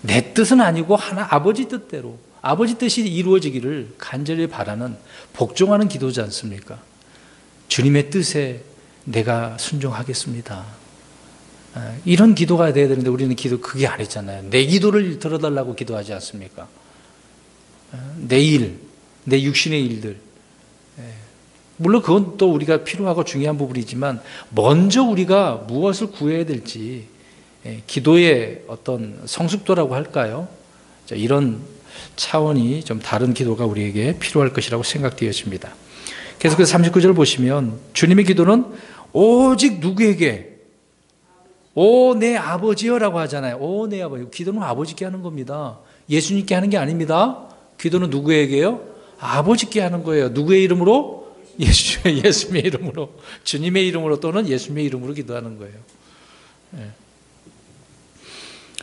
내 뜻은 아니고 아버지 뜻대로, 아버지 뜻이 이루어지기를 간절히 바라는, 복종하는 기도지 않습니까? 주님의 뜻에 내가 순종하겠습니다. 이런 기도가 돼야 되는데 우리는 그게 아니잖아요. 내 기도를 들어달라고 기도하지 않습니까? 내 일, 내 육신의 일들. 물론 그건 또 우리가 필요하고 중요한 부분이지만 먼저 우리가 무엇을 구해야 될지, 기도의 어떤 성숙도라고 할까요? 이런 차원이 좀 다른 기도가 우리에게 필요할 것이라고 생각되어집니다. 그래서 그 39절 보시면 주님의 기도는 오직 누구에게? 오, 내 아버지여라고 하잖아요. 오, 내 아버지. 기도는 아버지께 하는 겁니다. 예수님께 하는 게 아닙니다. 기도는 누구에게요? 아버지께 하는 거예요. 누구의 이름으로? 예수님의 이름으로. 주님의 이름으로 또는 예수님의 이름으로 기도하는 거예요.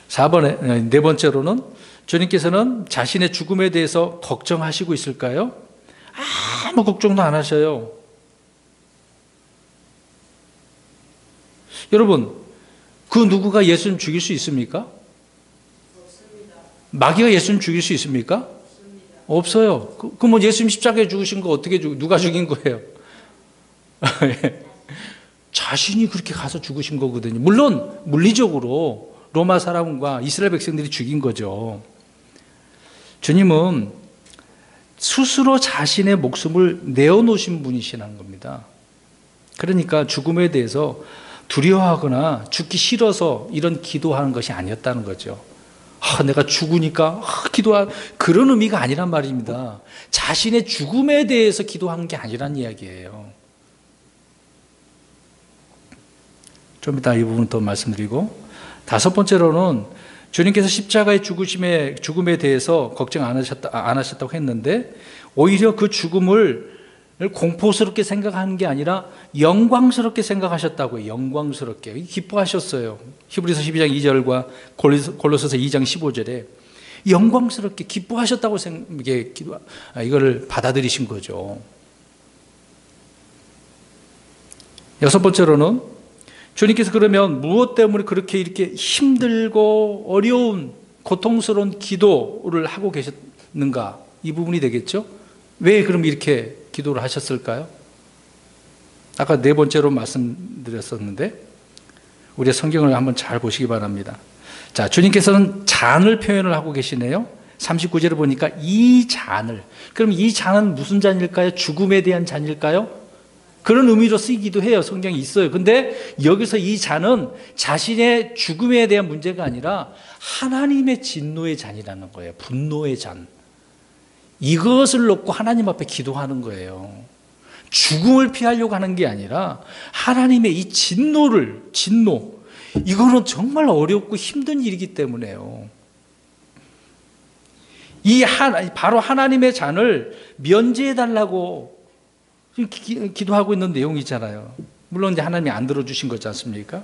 4번에, 네 번째로는 주님께서는 자신의 죽음에 대해서 걱정하시고 있을까요? 아무 걱정도 안 하셔요. 여러분, 그 누구가 예수님 죽일 수 있습니까? 없습니다. 마귀가 예수님 죽일 수 있습니까? 없습니다. 없어요. 그럼 예수님 십자가에 죽으신 거 어떻게 누가 죽인 거예요? 자신이 그렇게 가서 죽으신 거거든요. 물론 물리적으로 로마 사람과 이스라엘 백성들이 죽인 거죠. 주님은 스스로 자신의 목숨을 내어놓으신 분이시라는 겁니다. 그러니까 죽음에 대해서 두려워하거나 죽기 싫어서 이런 기도하는 것이 아니었다는 거죠. 내가 죽으니까 그런 의미가 아니란 말입니다. 자신의 죽음에 대해서 기도한 게 아니란 이야기예요. 좀 이따 이 부분 더 말씀드리고, 다섯 번째로는 주님께서 십자가의 죽음에 대해서 걱정 안 하셨다고 했는데 오히려 그 죽음을 공포스럽게 생각하는 게 아니라 영광스럽게 생각하셨다고요. 영광스럽게 기뻐하셨어요. 히브리서 12장 2절과 골로새서 2장 15절에 영광스럽게 기뻐하셨다고 이거를 받아들이신 거죠. 여섯 번째로는 주님께서 그러면 무엇 때문에 그렇게 이렇게 힘들고 어려운 고통스러운 기도를 하고 계셨는가? 이 부분이 되겠죠? 왜 그럼 이렇게 기도를 하셨을까요? 아까 네 번째로 말씀드렸었는데 우리 성경을 한번 잘 보시기 바랍니다. 자, 주님께서는 잔을 표현을 하고 계시네요. 39절을 보니까 이 잔을, 그럼 이 잔은 무슨 잔일까요? 죽음에 대한 잔일까요? 그런 의미로 쓰이기도 해요. 성경에 있어요. 근데 여기서 이 잔은 자신의 죽음에 대한 문제가 아니라 하나님의 진노의 잔이라는 거예요. 분노의 잔. 이것을 놓고 하나님 앞에 기도하는 거예요. 죽음을 피하려고 하는 게 아니라 하나님의 이 진노, 이거는 정말 어렵고 힘든 일이기 때문에요. 바로 하나님의 잔을 면제해달라고 기도하고 있는 내용이잖아요. 물론 이제 하나님이 안 들어주신 거지 않습니까?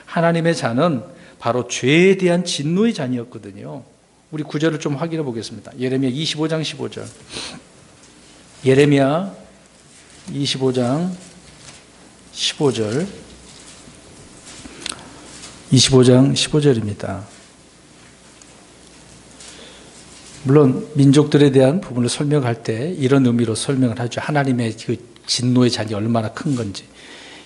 하나님의 잔은 바로 죄에 대한 진노의 잔이었거든요. 우리 구절을 좀 확인해 보겠습니다. 예레미야 25장 15절. 예레미야 25장 15절. 25장 15절입니다. 물론 민족들에 대한 부분을 설명할 때 이런 의미로 설명을 하죠. 하나님의 그 진노의 잔이 얼마나 큰 건지.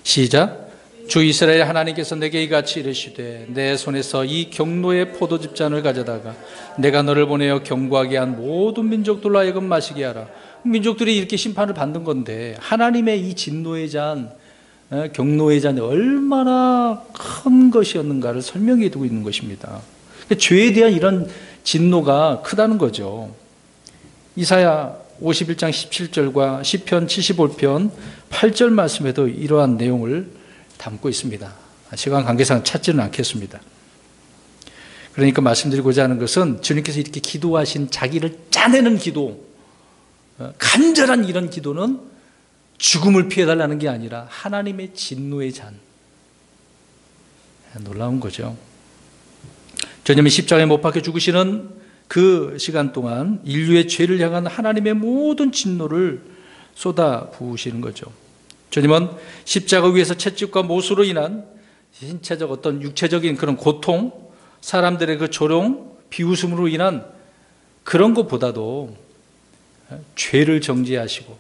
시작. 주 이스라엘 하나님께서 내게 이같이 이르시되 내 손에서 이 경노의 포도즙 잔을 가져다가 내가 너를 보내어 경고하게 한 모든 민족들로 하여금 마시게 하라. 민족들이 이렇게 심판을 받는 건데 하나님의 이 진노의 잔, 경노의 잔이 얼마나 큰 것이었는가를 설명해 두고 있는 것입니다. 죄에 대한 이런 진노가 크다는 거죠. 이사야 51장 17절과 시편 75편 8절 말씀에도 이러한 내용을 담고 있습니다. 시간 관계상 찾지는 않겠습니다. 그러니까 말씀드리고자 하는 것은 주님께서 이렇게 기도하신 자기를 짜내는 기도, 간절한 이런 기도는 죽음을 피해달라는 게 아니라 하나님의 진노의 잔. 놀라운 거죠. 주님이 십자가에 못 박혀 죽으시는 그 시간 동안 인류의 죄를 향한 하나님의 모든 진노를 쏟아 부으시는 거죠. 주님은 십자가 위에서 채찍과 못으로 인한 신체적 어떤 육체적인 그런 고통, 사람들의 그 조롱, 비웃음으로 인한 그런 것보다도 죄를 정죄하시고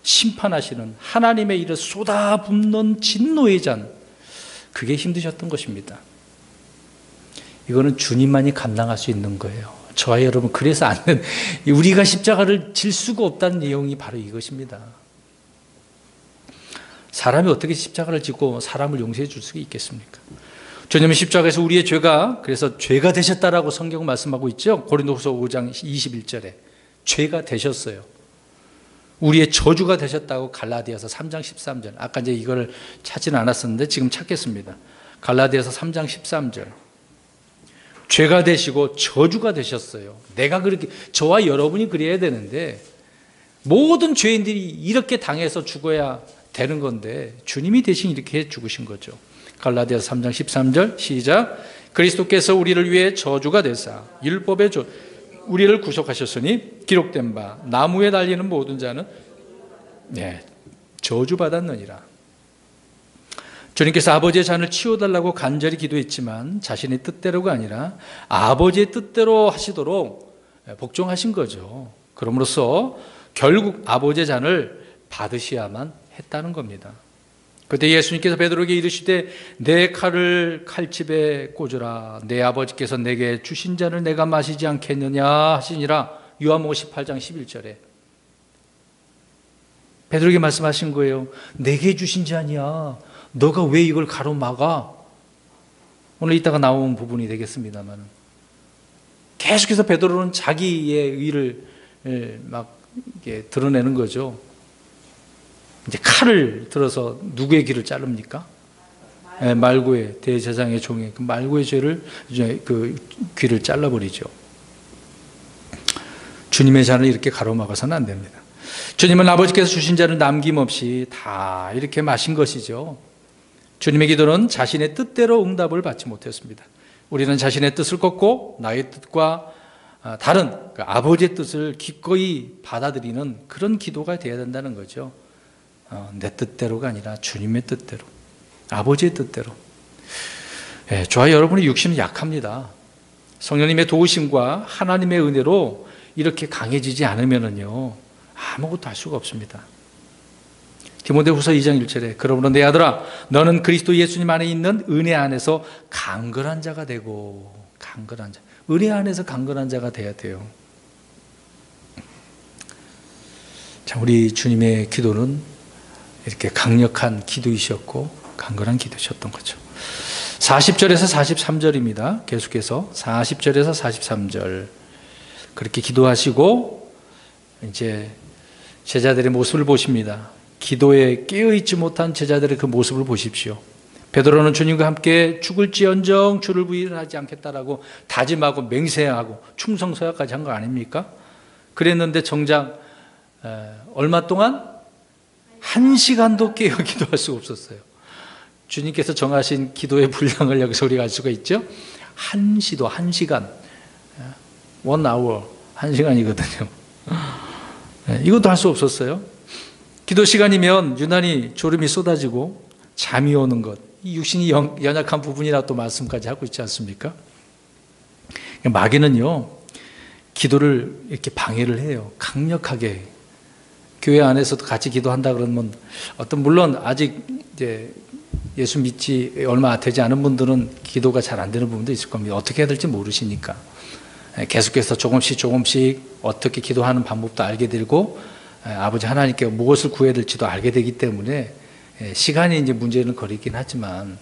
심판하시는 하나님의 일을 쏟아붓는 진노의 잔, 그게 힘드셨던 것입니다. 이거는 주님만이 감당할 수 있는 거예요. 저와 여러분, 그래서 않는, 우리가 십자가를 질 수가 없다는 내용이 바로 이것입니다. 사람이 어떻게 십자가를 지고 사람을 용서해 줄 수가 있겠습니까? 주님은 십자가에서 우리의 죄가, 그래서 죄가 되셨다라고 성경 말씀하고 있죠. 고린도후서 5장 21절에 죄가 되셨어요. 우리의 저주가 되셨다고 갈라디아서 3장 13절. 아까 이제 이걸 찾지는 않았었는데 지금 찾겠습니다. 갈라디아서 3장 13절. 죄가 되시고 저주가 되셨어요. 내가 그렇게, 저와 여러분이 그래야 되는데 모든 죄인들이 이렇게 당해서 죽어야 되는 건데 주님이 대신 이렇게 죽으신 거죠. 갈라디아서 3장 13절 시작. 그리스도께서 우리를 위해 저주가 되사 율법의 우리를 구속하셨으니 기록된 바 나무에 달리는 모든 자는 저주받았느니라. 주님께서 아버지의 잔을 치워달라고 간절히 기도했지만 자신의 뜻대로가 아니라 아버지의 뜻대로 하시도록 복종하신 거죠. 그러므로써 결국 아버지의 잔을 받으셔야만 했다는 겁니다. 그때 예수님께서 베드로에게 이르시되 내 칼을 칼집에 꽂으라. 내 아버지께서 내게 주신 잔을 내가 마시지 않겠느냐 하시니라. 요한복음 18장 11절에 베드로에게 말씀하신 거예요. 내게 주신 잔이야. 너가 왜 이걸 가로막아? 오늘 이따가 나온 부분이 되겠습니다만 계속해서 베드로는 자기의 의를 막 이렇게 드러내는 거죠. 이제 칼을 들어서 누구의 귀를 자릅니까? 말고의 대제사장의 종의 그 말고의 죄를 그 귀를 잘라버리죠. 주님의 잔을 이렇게 가로막아서는 안 됩니다. 주님은 아버지께서 주신 잔을 남김없이 다 이렇게 마신 것이죠. 주님의 기도는 자신의 뜻대로 응답을 받지 못했습니다. 우리는 자신의 뜻을 꺾고 나의 뜻과 다른 그 아버지의 뜻을 기꺼이 받아들이는 그런 기도가 되어야 된다는 거죠. 내 뜻대로가 아니라 주님의 뜻대로. 아버지의 뜻대로. 저와 여러분의 육신은 약합니다. 성령님의 도우심과 하나님의 은혜로 이렇게 강해지지 않으면요 아무것도 할 수가 없습니다. 디모데후서 2장 1절에 그러므로 내 아들아 너는 그리스도 예수님 안에 있는 은혜 안에서 강건한 자가 되고, 강건한 자, 은혜 안에서 강건한 자가 돼야 돼요. 자, 우리 주님의 기도는 이렇게 강력한 기도이셨고 강건한 기도셨던 거죠. 40절에서 43절입니다. 계속해서 40절에서 43절 그렇게 기도하시고 이제 제자들의 모습을 보십니다. 기도에 깨어있지 못한 제자들의 그 모습을 보십시오. 베드로는 주님과 함께 죽을지언정 주를 부인하지 않겠다라고 다짐하고 맹세하고 충성서약까지 한 거 아닙니까? 그랬는데 정작 얼마 동안 1시간도 깨어 기도할 수가 없었어요. 주님께서 정하신 기도의 분량을 여기서 우리가 알 수가 있죠. 1시간 1hour 1시간이거든요. 이것도 할 수 없었어요. 기도 시간이면 유난히 졸음이 쏟아지고 잠이 오는 것, 이 육신이 연약한 부분이라 또 말씀까지 하고 있지 않습니까? 마귀는요 기도를 이렇게 방해를 해요. 강력하게. 교회 안에서도 같이 기도한다 그러면 물론 아직 이제 예수 믿지 얼마 되지 않은 분들은 기도가 잘 안 되는 부분도 있을 겁니다. 어떻게 해야 될지 모르시니까 계속해서 조금씩 어떻게 기도하는 방법도 알게 되고 아버지 하나님께 무엇을 구해야 될지도 알게 되기 때문에 시간이 이제 문제는 거리긴 하지만,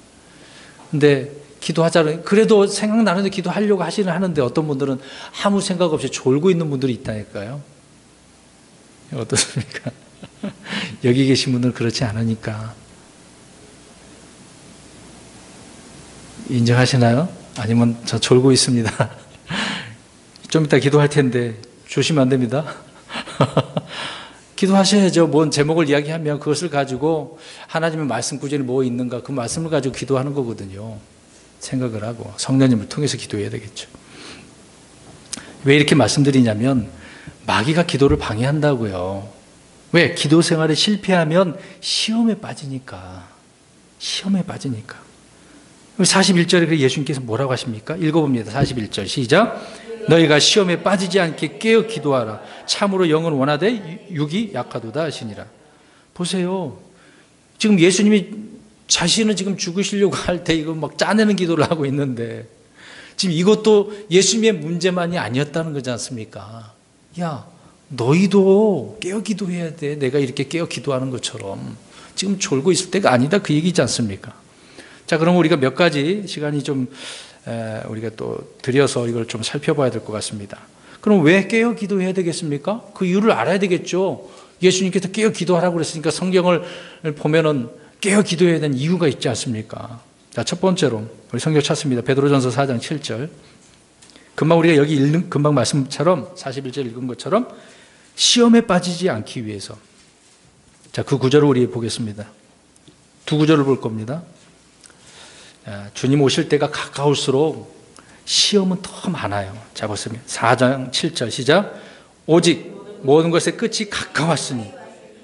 근데 기도하자는 그래도 생각나는데 기도하려고 하시는 어떤 분들은 아무 생각 없이 졸고 있는 분들이 있다니까요. 어떻습니까? 여기 계신 분들은 그렇지 않으니까. 인정하시나요? 아니면 저 졸고 있습니다. 좀 이따 기도할 텐데 조심하면 안 됩니다. 기도하셔야죠. 뭔 제목을 이야기하면 그것을 가지고 하나님의 말씀 구절이 뭐 있는가 그 말씀을 가지고 기도하는 거거든요. 생각을 하고 성령님을 통해서 기도해야 되겠죠. 왜 이렇게 말씀드리냐면 마귀가 기도를 방해한다고요. 왜? 기도 생활에 실패하면 시험에 빠지니까. 41절에 예수님께서 뭐라고 하십니까? 읽어봅니다. 41절 시작. 너희가 시험에 빠지지 않게 깨어 기도하라. 참으로 영은 원하되 육이 약하도다 하시니라. 보세요. 지금 예수님이 자신은 지금 죽으시려고 할 때 이거 막 짜내는 기도를 하고 있는데 지금 이것도 예수님의 문제만이 아니었다는 거지 않습니까? 야, 너희도 깨어 기도해야 돼. 내가 이렇게 깨어 기도하는 것처럼. 지금 졸고 있을 때가 아니다 그 얘기지 않습니까? 자, 그럼 우리가 몇 가지 시간이 좀 우리가 또 들여서 이걸 좀 살펴봐야 될 것 같습니다. 그럼 왜 깨어 기도해야 되겠습니까? 그 이유를 알아야 되겠죠. 예수님께서 깨어 기도하라고 그랬으니까 성경을 보면은 깨어 기도해야 되는 이유가 있지 않습니까? 자, 첫 번째로 우리 성경 찾습니다. 베드로전서 4장 7절. 금방 우리가 여기 읽는 금방 말씀처럼 41절 읽은 것처럼 시험에 빠지지 않기 위해서. 자, 그 구절을 우리 보겠습니다. 두 구절을 볼 겁니다. 주님 오실 때가 가까울수록 시험은 더 많아요. 자, 보시면 4장 7절 시작. 오직 모든 것의 끝이 가까웠으니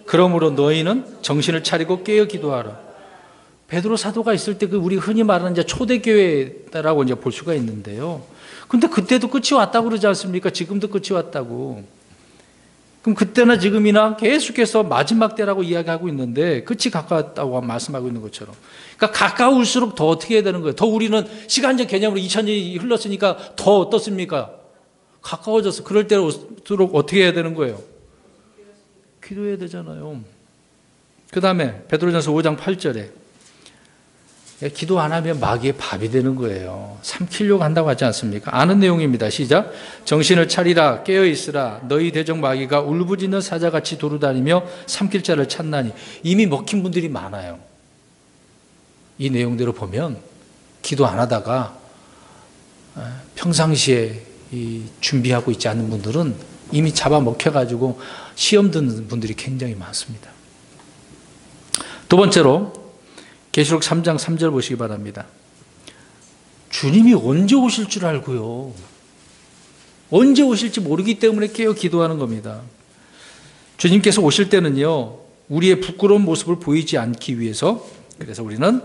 그러므로 너희는 정신을 차리고 깨어 기도하라. 베드로 사도가 있을 때 그 우리 흔히 말하는 이제 초대교회라고 이제 볼 수가 있는데요. 근데 그때도 끝이 왔다고 그러지 않습니까? 지금도 끝이 왔다고. 그럼 그때나 지금이나 계속해서 마지막 때라고 이야기하고 있는데 끝이 가까웠다고 말씀하고 있는 것처럼. 그러니까 가까울수록 더 어떻게 해야 되는 거예요? 더 우리는 시간적 개념으로 2000년이 흘렀으니까 더 어떻습니까? 가까워져서 그럴 때일수록 어떻게 해야 되는 거예요? 기도해야 되잖아요. 그 다음에 베드로전서 5장 8절에 기도 안 하면 마귀의 밥이 되는 거예요. 삼키려고 한다고 하지 않습니까? 아는 내용입니다. 시작. 정신을 차리라 깨어 있으라 너희 대적 마귀가 울부짖는 사자같이 도루다니며 삼킬 자를 찾나니. 이미 먹힌 분들이 많아요. 이 내용대로 보면 기도 안 하다가 평상시에 준비하고 있지 않은 분들은 이미 잡아먹혀가지고 시험 듣는 분들이 굉장히 많습니다. 두 번째로 계시록 3장 3절 보시기 바랍니다. 주님이 언제 오실 줄 알고요. 언제 오실지 모르기 때문에 깨어 기도하는 겁니다. 주님께서 오실 때는요, 우리의 부끄러운 모습을 보이지 않기 위해서, 그래서 우리는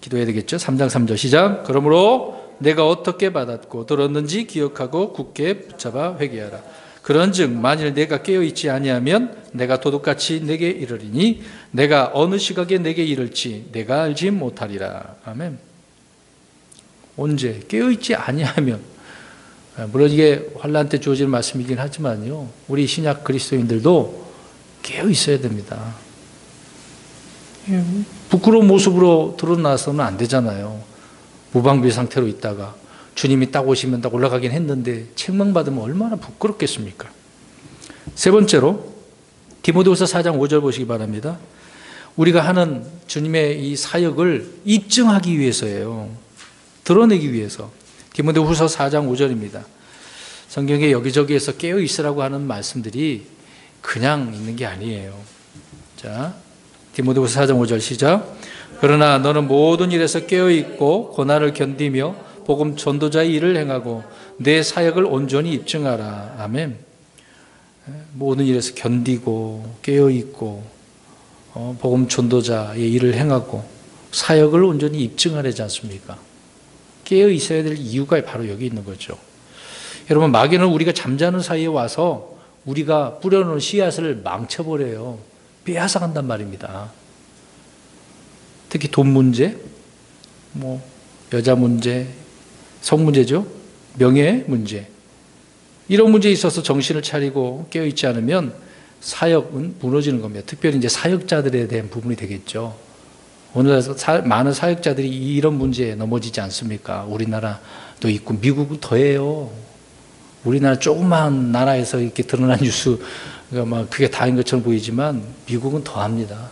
기도해야 되겠죠. 3장 3절 시작. 그러므로 내가 어떻게 받았고 들었는지 기억하고 굳게 붙잡아 회개하라. 그런즉 만일 내가 깨어있지 아니하면 내가 도둑같이 내게 이르리니 내가 어느 시각에 내게 이를지 내가 알지 못하리라. 아멘. 언제 깨어있지 아니하면, 물론 이게 환난 때 주어지는 말씀이긴 하지만요, 우리 신약 그리스도인들도 깨어있어야 됩니다. 부끄러운 모습으로 드러나서는 안 되잖아요. 무방비 상태로 있다가 주님이 딱 오시면 딱 올라가긴 했는데 책망받으면 얼마나 부끄럽겠습니까? 세 번째로 디모데후서 4장 5절 보시기 바랍니다. 우리가 하는 주님의 이 사역을 입증하기 위해서예요. 드러내기 위해서. 디모데후서 4장 5절입니다. 성경에 여기저기에서 깨어 있으라고 하는 말씀들이 그냥 있는 게 아니에요. 자, 디모데후서 4장 5절 시작. 그러나 너는 모든 일에서 깨어 있고 고난을 견디며 복음 전도자의 일을 행하고 내 사역을 온전히 입증하라. 아멘. 모든 일에서 견디고 깨어 있고 복음 전도자의 일을 행하고 사역을 온전히 입증하려지 않습니까? 깨어 있어야 될 이유가 바로 여기 있는 거죠. 여러분, 마귀는 우리가 잠자는 사이에 와서 우리가 뿌려놓은 씨앗을 망쳐버려요. 빼앗아간단 말입니다. 특히 돈 문제, 여자 문제, 성 문제죠. 명예 문제. 이런 문제에 있어서 정신을 차리고 깨어있지 않으면 사역은 무너지는 겁니다. 특별히 이제 사역자들에 대한 부분이 되겠죠. 오늘 많은 사역자들이 이런 문제에 넘어지지 않습니까? 우리나라도 있고 미국은 더해요. 우리나라 조그만 나라에서 이렇게 드러난 뉴스가 막 그게 다인 것처럼 보이지만 미국은 더합니다.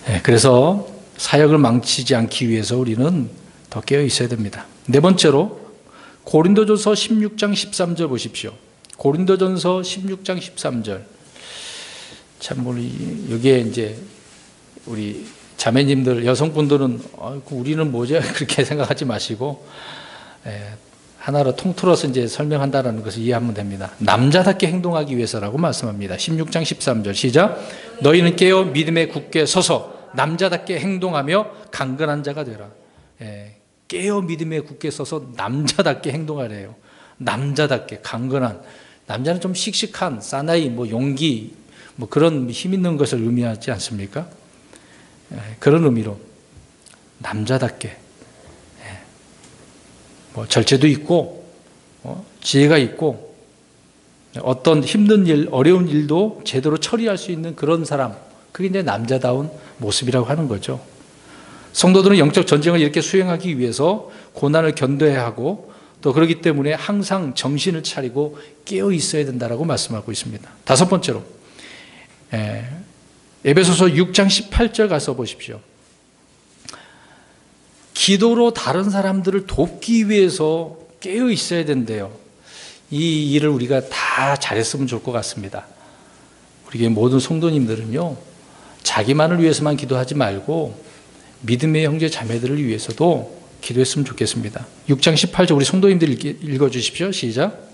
네, 그래서 사역을 망치지 않기 위해서 우리는 더 깨어 있어야 됩니다. 네 번째로 고린도전서 16장 13절 보십시오. 고린도전서 16장 13절. 참 여기에 이제 우리 자매님들, 여성분들은 우리는 뭐죠? 그렇게 생각하지 마시고 하나로 통틀어서 이제 설명한다라는 것을 이해하면 됩니다. 남자답게 행동하기 위해서라고 말씀합니다. 16장 13절 시작. 너희는 깨어 믿음에 굳게 서서 남자답게 행동하며 강건한 자가 되라. 깨어 믿음에 굳게 서서 남자답게 행동하래요. 남자답게 강건한. 남자는 좀 씩씩한 사나이, 용기, 그런 힘 있는 것을 의미하지 않습니까? 그런 의미로 남자답게 절제도 있고 지혜가 있고 어떤 힘든 일, 어려운 일도 제대로 처리할 수 있는 그런 사람, 그게 이제 남자다운 모습이라고 하는 거죠. 성도들은 영적 전쟁을 이렇게 수행하기 위해서 고난을 견뎌야 하고 또 그렇기 때문에 항상 정신을 차리고 깨어 있어야 된다라고 말씀하고 있습니다. 다섯 번째로 에베소서 6장 18절 가서 보십시오. 기도로 다른 사람들을 돕기 위해서 깨어 있어야 된대요. 이 일을 우리가 다 잘했으면 좋을 것 같습니다. 우리 모든 성도님들은요, 자기만을 위해서만 기도하지 말고 믿음의 형제 자매들을 위해서도 기도했으면 좋겠습니다. 6장 18절 우리 성도님들 읽어주십시오. 시작.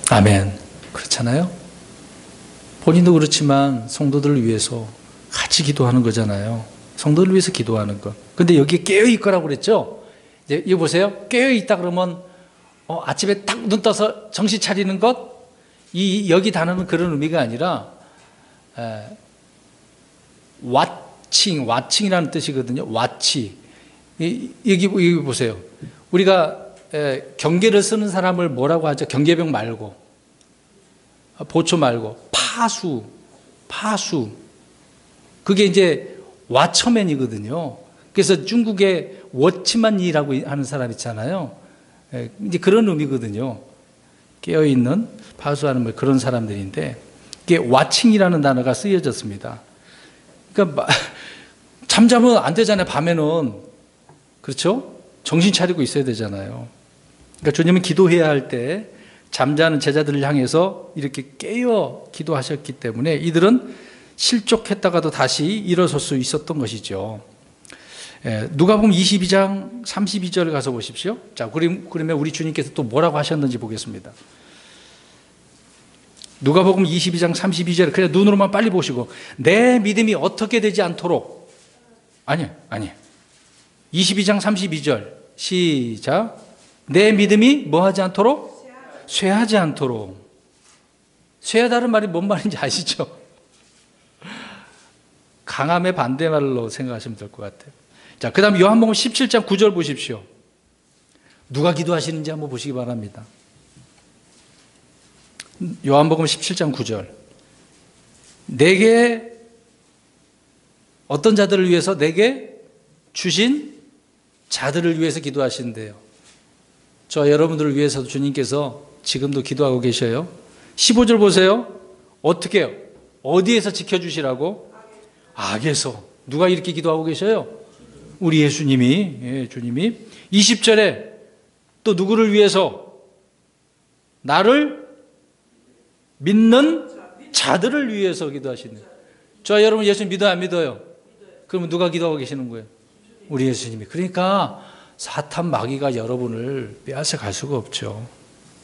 아멘. 그렇잖아요. 본인도 그렇지만 성도들을 위해서 같이 기도하는 거잖아요. 성도들을 위해서 기도하는 것. 근데 여기에 깨어있거라고 그랬죠. 이제 이거 보세요. 깨어있다 그러면 아침에 딱 눈 떠서 정신 차리는 것, 여기 단어는 그런 의미가 아니라 왓칭이라는 뜻이거든요. 와치. 여기 보세요. 우리가 경계를 쓰는 사람을 뭐라고 하죠? 경계병 말고, 보초 말고, 파수. 그게 이제 와처맨이거든요. 그래서 중국에 워치만이라고 하는 사람 있잖아요. 이제 그런 의미거든요. 깨어있는, 파수하는 그런 사람들인데, 이게 와칭이라는 단어가 쓰여졌습니다. 그러니까 잠자면 안 되잖아요, 밤에는. 그렇죠? 정신 차리고 있어야 되잖아요. 그러니까 주님은 기도해야 할 때 잠자는 제자들을 향해서 이렇게 깨어 기도하셨기 때문에 이들은 실족했다가도 다시 일어설 수 있었던 것이죠. 누가복음 22장 32절을 가서 보십시오. 자, 그러면 우리 주님께서 또 뭐라고 하셨는지 보겠습니다. 누가복음 22장 32절, 그냥 눈으로만 빨리 보시고, 내 믿음이 어떻게 되지 않도록. 아니요. 22장 32절 시작. 내 믿음이 뭐 하지 않도록? 쇠하지 않도록. 쇠하다는 말이 뭔 말인지 아시죠? 강함의 반대말로 생각하시면 될 것 같아요. 자, 그 다음 요한복음 17장 9절 보십시오. 누가 기도하시는지 한번 보시기 바랍니다. 요한복음 17장 9절. 내게 어떤 자들을 위해서? 내게 주신 자들을 위해서 기도하신대요. 저 여러분들을 위해서도 주님께서 지금도 기도하고 계셔요. 15절 보세요. 어떻게 해요? 어디에서 지켜주시라고? 악에서. 누가 이렇게 기도하고 계셔요? 우리 예수님이. 예, 주님이. 20절에 또 누구를 위해서? 나를 믿는 자들을 위해서 기도하시는. 저 여러분 예수 믿어요, 안 믿어요? 그러면 누가 기도하고 계시는 거예요? 우리 예수님이. 그러니까 사탄 마귀가 여러분을 빼앗아 갈 수가 없죠.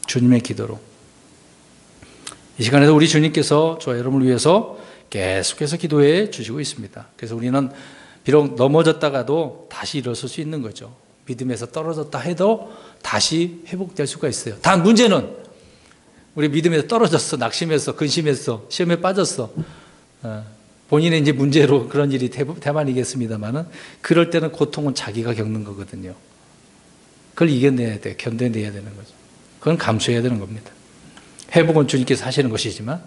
주님의 기도로. 이 시간에도 우리 주님께서 저 여러분을 위해서 계속해서 기도해 주시고 있습니다. 그래서 우리는 비록 넘어졌다가도 다시 일어설 수 있는 거죠. 믿음에서 떨어졌다 해도 다시 회복될 수가 있어요. 단 문제는 우리 믿음에서 떨어졌어, 낙심했어, 근심했어, 시험에 빠졌어. 본인의 이제 문제로 그런 일이 대만이겠습니다만은 그럴 때는 고통은 자기가 겪는 거거든요. 그걸 이겨내야 돼, 견뎌내야 되는 거죠. 그건 감수해야 되는 겁니다. 회복은 주님께서 하시는 것이지만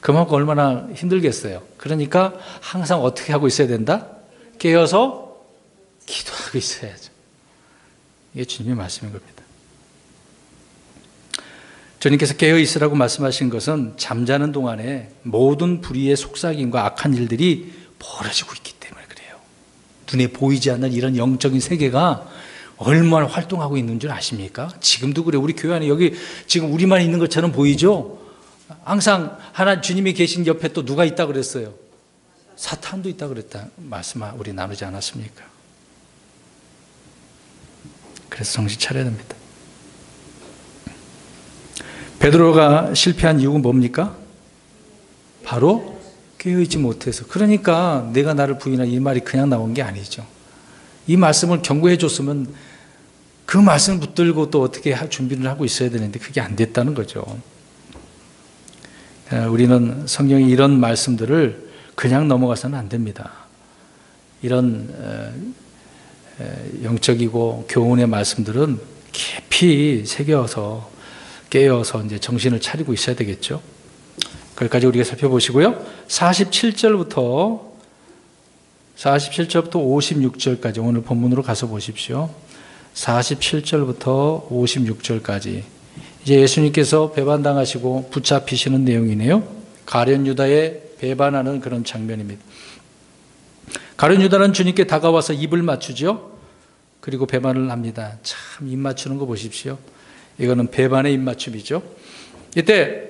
그만큼 얼마나 힘들겠어요. 그러니까 항상 어떻게 하고 있어야 된다? 깨어서 기도하고 있어야죠. 이게 주님의 말씀인 겁니다. 주님께서 깨어 있으라고 말씀하신 것은 잠자는 동안에 모든 불의의 속삭임과 악한 일들이 벌어지고 있기 때문에 그래요. 눈에 보이지 않는 이런 영적인 세계가 얼마나 활동하고 있는 줄 아십니까? 지금도 그래요. 우리 교회 안에 여기 지금 우리만 있는 것처럼 보이죠? 항상 하나 주님이 계신 옆에 또 누가 있다 그랬어요? 사탄도 있다 그랬다 말씀 우리 나누지 않았습니까? 그래서 정신 차려야 됩니다. 베드로가 실패한 이유가 뭡니까? 바로 깨어있지 못해서. 그러니까 내가 나를 부인하라 이 말이 그냥 나온 게 아니죠. 이 말씀을 경고해 줬으면 그 말씀을 붙들고 또 어떻게 준비를 하고 있어야 되는데 그게 안 됐다는 거죠. 우리는 성경의 이런 말씀들을 그냥 넘어가서는 안 됩니다. 이런 영적이고 교훈의 말씀들은 깊이 새겨서 깨어서 이제 정신을 차리고 있어야 되겠죠. 거기까지 우리가 살펴보시고요. 47절부터 56절까지 오늘 본문으로 가서 보십시오. 47절부터 56절까지 이제 예수님께서 배반당하시고 붙잡히시는 내용이네요. 가룟 유다의 배반하는 그런 장면입니다. 가룟 유다는 주님께 다가와서 입을 맞추죠. 그리고 배반을 합니다. 참 입 맞추는 거 보십시오. 이거는 배반의 입맞춤이죠. 이때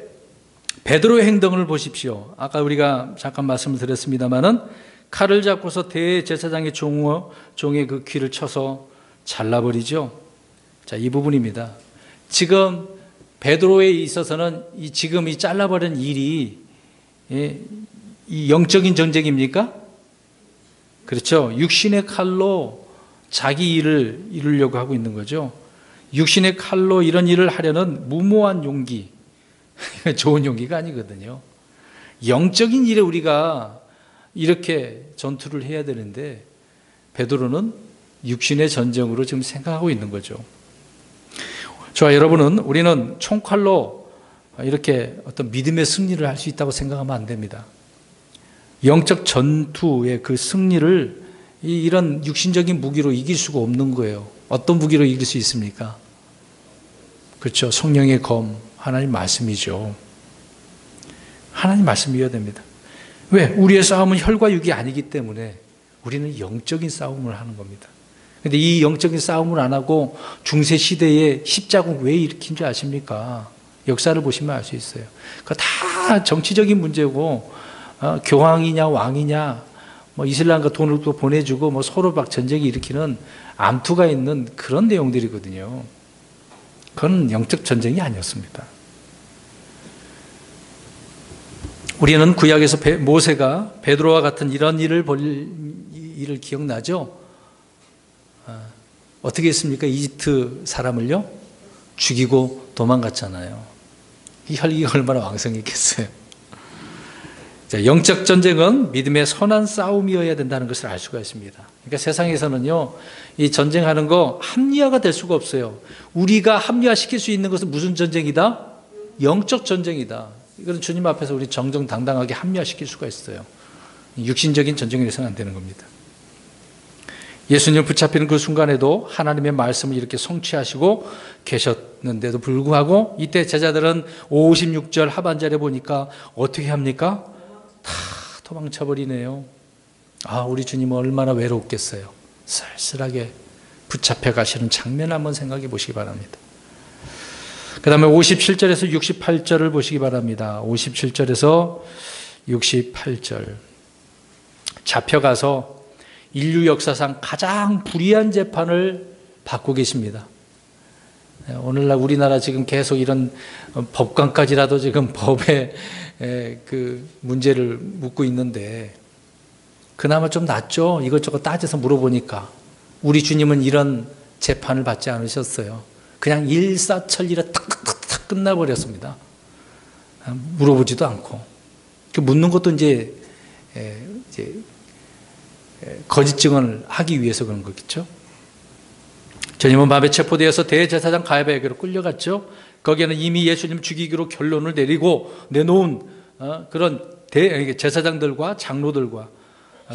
베드로의 행동을 보십시오. 아까 우리가 잠깐 말씀을 드렸습니다마는 칼을 잡고서 대제사장의 종의 그 귀를 쳐서 잘라버리죠. 자, 이 부분입니다. 지금 베드로에 있어서는 지금 이 잘라버린 일이 이 영적인 전쟁입니까? 그렇죠. 육신의 칼로 자기 일을 이루려고 하고 있는 거죠. 육신의 칼로 이런 일을 하려는 무모한 용기, 좋은 용기가 아니거든요. 영적인 일에 우리가 이렇게 전투를 해야 되는데 베드로는 육신의 전쟁으로 지금 생각하고 있는 거죠. 저와 여러분은 우리는 총칼로 이렇게 어떤 믿음의 승리를 할 수 있다고 생각하면 안 됩니다. 영적 전투의 그 승리를 이런 육신적인 무기로 이길 수가 없는 거예요. 어떤 무기로 이길 수 있습니까? 그렇죠. 성령의 검, 하나님 말씀이죠. 하나님 말씀이어야 됩니다. 왜? 우리의 싸움은 혈과 육이 아니기 때문에 우리는 영적인 싸움을 하는 겁니다. 그런데 이 영적인 싸움을 안 하고 중세 시대에 십자군 왜 일으킨 줄 아십니까? 역사를 보시면 알 수 있어요. 그거 다 정치적인 문제고 교황이냐 왕이냐 뭐 이슬람과 돈을 또 보내주고 뭐 서로 막 전쟁이 일으키는 암투가 있는 그런 내용들이거든요. 그건 영적 전쟁이 아니었습니다. 우리는 구약에서 모세가 베드로와 같은 이런 일을 기억나죠? 어떻게 했습니까? 이집트 사람을요? 죽이고 도망갔잖아요. 이 혈기가 얼마나 왕성했겠어요. 자, 영적 전쟁은 믿음의 선한 싸움이어야 된다는 것을 알 수가 있습니다. 그러니까 세상에서는요, 이 전쟁하는 거 합리화가 될 수가 없어요. 우리가 합리화시킬 수 있는 것은 무슨 전쟁이다? 영적 전쟁이다. 이건 주님 앞에서 우리 정정당당하게 합리화시킬 수가 있어요. 육신적인 전쟁에 대해서는 안 되는 겁니다. 예수님을 붙잡히는 그 순간에도 하나님의 말씀을 이렇게 성취하시고 계셨는데도 불구하고 이때 제자들은 56절 하반절에 보니까 어떻게 합니까? 다 도망쳐버리네요. 우리 주님은 얼마나 외롭겠어요. 쓸쓸하게 붙잡혀 가시는 장면 한번 생각해 보시기 바랍니다. 그 다음에 57절에서 68절을 보시기 바랍니다. 57절에서 68절. 잡혀가서 인류 역사상 가장 불의한 재판을 받고 계십니다. 오늘날 우리나라 지금 계속 이런 법관까지라도 지금 법에 그 문제를 묻고 있는데 그나마 좀 낫죠. 이것저것 따져서 물어보니까 우리 주님은 이런 재판을 받지 않으셨어요. 그냥 일사천리로 탁탁탁 끝나버렸습니다. 물어보지도 않고 묻는 것도 이제 거짓 증언을 하기 위해서 그런 거겠죠. 주님은 밤에 체포되어서 대제사장 가야바에게로 끌려갔죠. 거기에는 이미 예수님 죽이기로 결론을 내놓은 그런 제사장들과 장로들과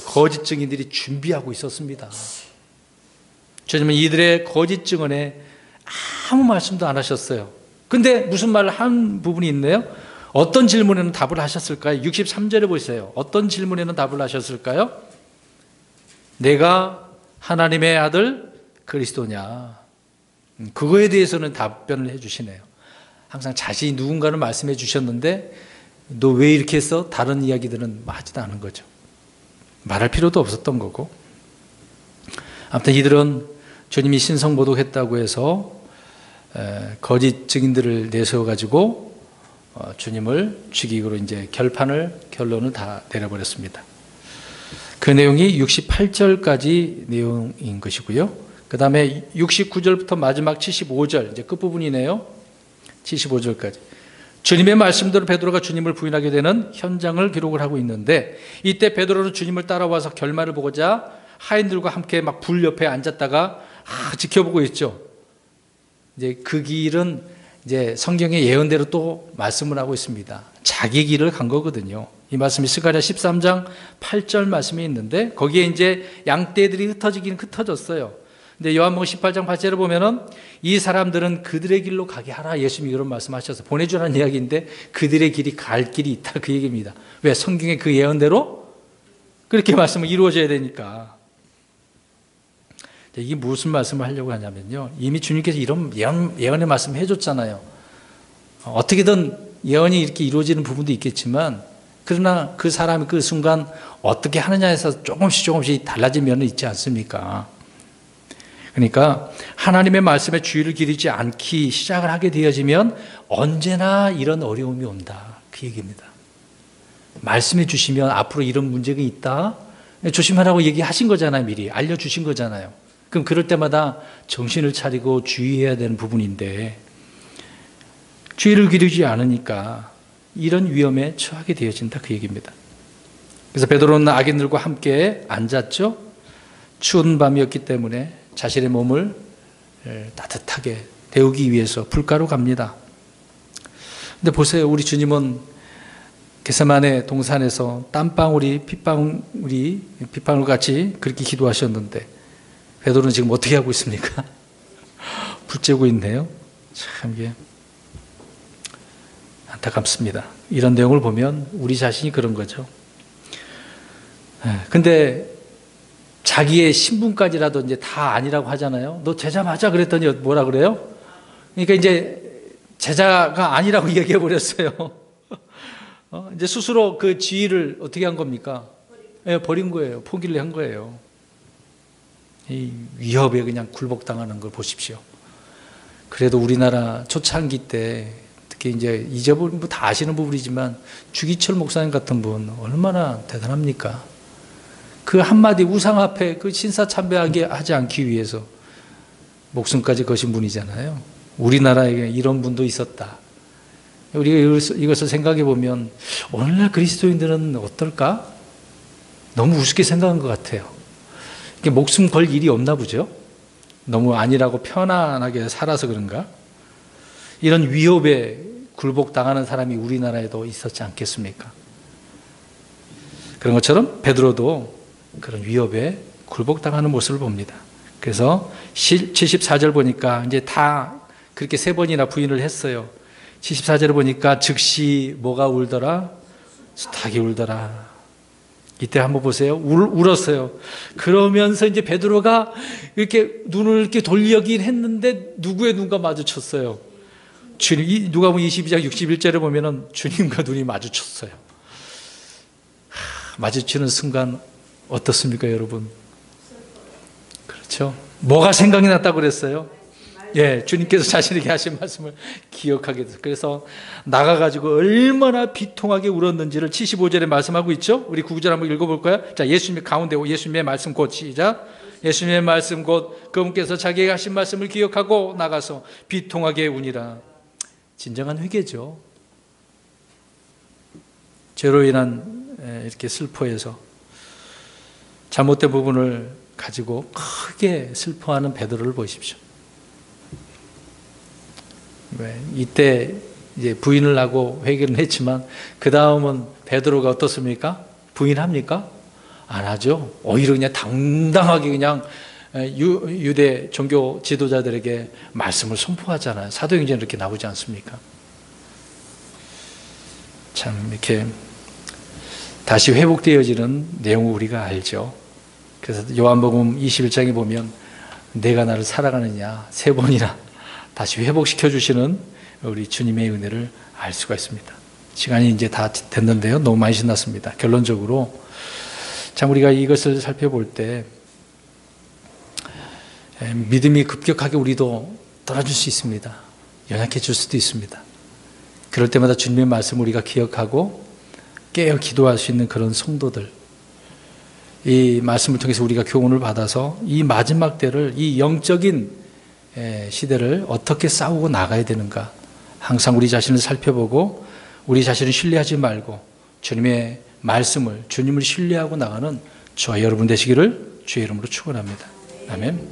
거짓 증인들이 준비하고 있었습니다. 주님은 이들의 거짓 증언에 아무 말씀도 안 하셨어요. 근데 무슨 말을 한 부분이 있네요. 어떤 질문에는 답을 하셨을까요? 63절에 보세요. 어떤 질문에는 답을 하셨을까요? 내가 하나님의 아들 그리스도냐? 그거에 대해서는 답변을 해주시네요. 항상 자신이 누군가를 말씀해 주셨는데 너 왜 이렇게 했어? 다른 이야기들은 하지도 않은 거죠. 말할 필요도 없었던 거고. 아무튼 이들은 주님이 신성모독했다고 해서 거짓 증인들을 내세워가지고 주님을 죽이기로 이제 결론을 다 내려버렸습니다. 그 내용이 68절까지 내용인 것이고요. 그 다음에 69절부터 마지막 75절, 이제 끝부분이네요. 75절까지. 주님의 말씀대로 베드로가 주님을 부인하게 되는 현장을 기록을 하고 있는데 이때 베드로는 주님을 따라와서 결말을 보고자 하인들과 함께 막 불 옆에 앉았다가 지켜보고 있죠. 이제 그 길은 이제 성경의 예언대로 또 말씀을 하고 있습니다. 자기 길을 간 거거든요. 이 말씀이 스가랴 13장 8절 말씀이 있는데 거기에 이제 양떼들이 흩어지긴 흩어졌어요. 근데 요한복음 18장 8절에 보면은 이 사람들은 그들의 길로 가게 하라. 예수님이 그런 말씀하셔서 보내주라는 이야기인데 그들의 길이 갈 길이 있다 그 얘기입니다. 왜? 성경의 그 예언대로 그렇게 말씀을 이루어져야 되니까. 이게 무슨 말씀을 하려고 하냐면요. 이미 주님께서 이런 예언의 말씀 해줬잖아요. 어떻게든 예언이 이렇게 이루어지는 부분도 있겠지만 그러나 그 사람이 그 순간 어떻게 하느냐에서 조금씩 달라진 면은 있지 않습니까? 그러니까 하나님의 말씀에 주의를 기르지 않기 시작을 하게 되어지면 언제나 이런 어려움이 온다. 그 얘기입니다. 말씀해 주시면 앞으로 이런 문제가 있다. 조심하라고 얘기하신 거잖아요. 미리 알려주신 거잖아요. 그럼 그럴 때마다 정신을 차리고 주의해야 되는 부분인데 주의를 기르지 않으니까 이런 위험에 처하게 되어진다. 그 얘기입니다. 그래서 베드로는 악인들과 함께 앉았죠. 추운 밤이었기 때문에 자신의 몸을 따뜻하게 데우기 위해서 불가로 갑니다. 근데 보세요. 우리 주님은 겟세마네 동산에서 땀방울이 빗방울 같이 그렇게 기도하셨는데 베드로는 지금 어떻게 하고 있습니까? 불 쬐고 있네요. 참 이게 안타깝습니다. 이런 내용을 보면 우리 자신이 그런 거죠. 근데 자기의 신분까지라도 이제 다 아니라고 하잖아요. 너 제자 맞아? 그랬더니 뭐라 그래요? 그러니까 이제 제자가 아니라고 얘기해 버렸어요. 이제 스스로 그 지위를 어떻게 한 겁니까? 버린 거예요. 포기를 한 거예요. 이 위협에 그냥 굴복당하는 걸 보십시오. 그래도 우리나라 초창기 때 특히 이제 잊어버린 분 다 아시는 부분이지만 주기철 목사님 같은 분 얼마나 대단합니까? 그 한마디 우상 앞에 그 신사참배하게 하지 않기 위해서 목숨까지 거신 분이잖아요. 우리나라에 이런 분도 있었다. 우리가 이것을 생각해 보면 오늘날 그리스도인들은 어떨까? 너무 우습게 생각한 것 같아요. 이게 목숨 걸 일이 없나 보죠? 너무 아니라고 편안하게 살아서 그런가? 이런 위협에 굴복당하는 사람이 우리나라에도 있었지 않겠습니까? 그런 것처럼 베드로도 그런 위협에 굴복당하는 모습을 봅니다. 그래서 74절 보니까 이제 다 그렇게 3번이나 부인을 했어요. 74절을 보니까 즉시 뭐가 울더라? 수탉이 울더라. 이때 한번 보세요. 울었어요. 그러면서 이제 베드로가 이렇게 눈을 이렇게 돌리긴 했는데 누구의 눈과 마주쳤어요? 주님, 누가복음 22장 61절에 보면은 주님과 눈이 마주쳤어요. 마주치는 순간 어떻습니까, 여러분? 그렇죠? 뭐가 생각이 났다고 그랬어요? 예, 주님께서 자신에게 하신 말씀을 기억하게 됐어요. 그래서 나가가지고 얼마나 비통하게 울었는지를 75절에 말씀하고 있죠? 우리 9절 한번 읽어볼까요? 자, 예수님 가운데 예수님의 말씀 곧 시작. 예수님의 말씀 곧 그분께서 자기에게 하신 말씀을 기억하고 나가서 비통하게 우니라. 진정한 회개죠. 죄로 인한 이렇게 슬퍼해서 잘못된 부분을 가지고 크게 슬퍼하는 베드로를 보십시오. 이때 이제 부인을 하고 회개를 했지만 그 다음은 베드로가 어떻습니까? 부인합니까? 안 하죠. 오히려 그냥 당당하게 그냥 유대 종교 지도자들에게 말씀을 선포하잖아요. 사도행전에 이렇게 나오지 않습니까? 참 이렇게 다시 회복되어지는 내용을 우리가 알죠. 그래서 요한복음 21장에 보면 내가 나를 사랑하느냐 3번이나 다시 회복시켜 주시는 우리 주님의 은혜를 알 수가 있습니다. 시간이 이제 다 됐는데요. 너무 많이 지났습니다. 결론적으로 참 우리가 이것을 살펴볼 때 믿음이 급격하게 우리도 떨어질 수 있습니다. 연약해질 수도 있습니다. 그럴 때마다 주님의 말씀을 우리가 기억하고 깨어 기도할 수 있는 그런 성도들, 이 말씀을 통해서 우리가 교훈을 받아서 이 마지막 때를, 이 영적인 시대를 어떻게 싸우고 나가야 되는가, 항상 우리 자신을 살펴보고 우리 자신을 신뢰하지 말고 주님의 말씀을, 주님을 신뢰하고 나가는 저와 여러분 되시기를 주의 이름으로 축원합니다. 아멘.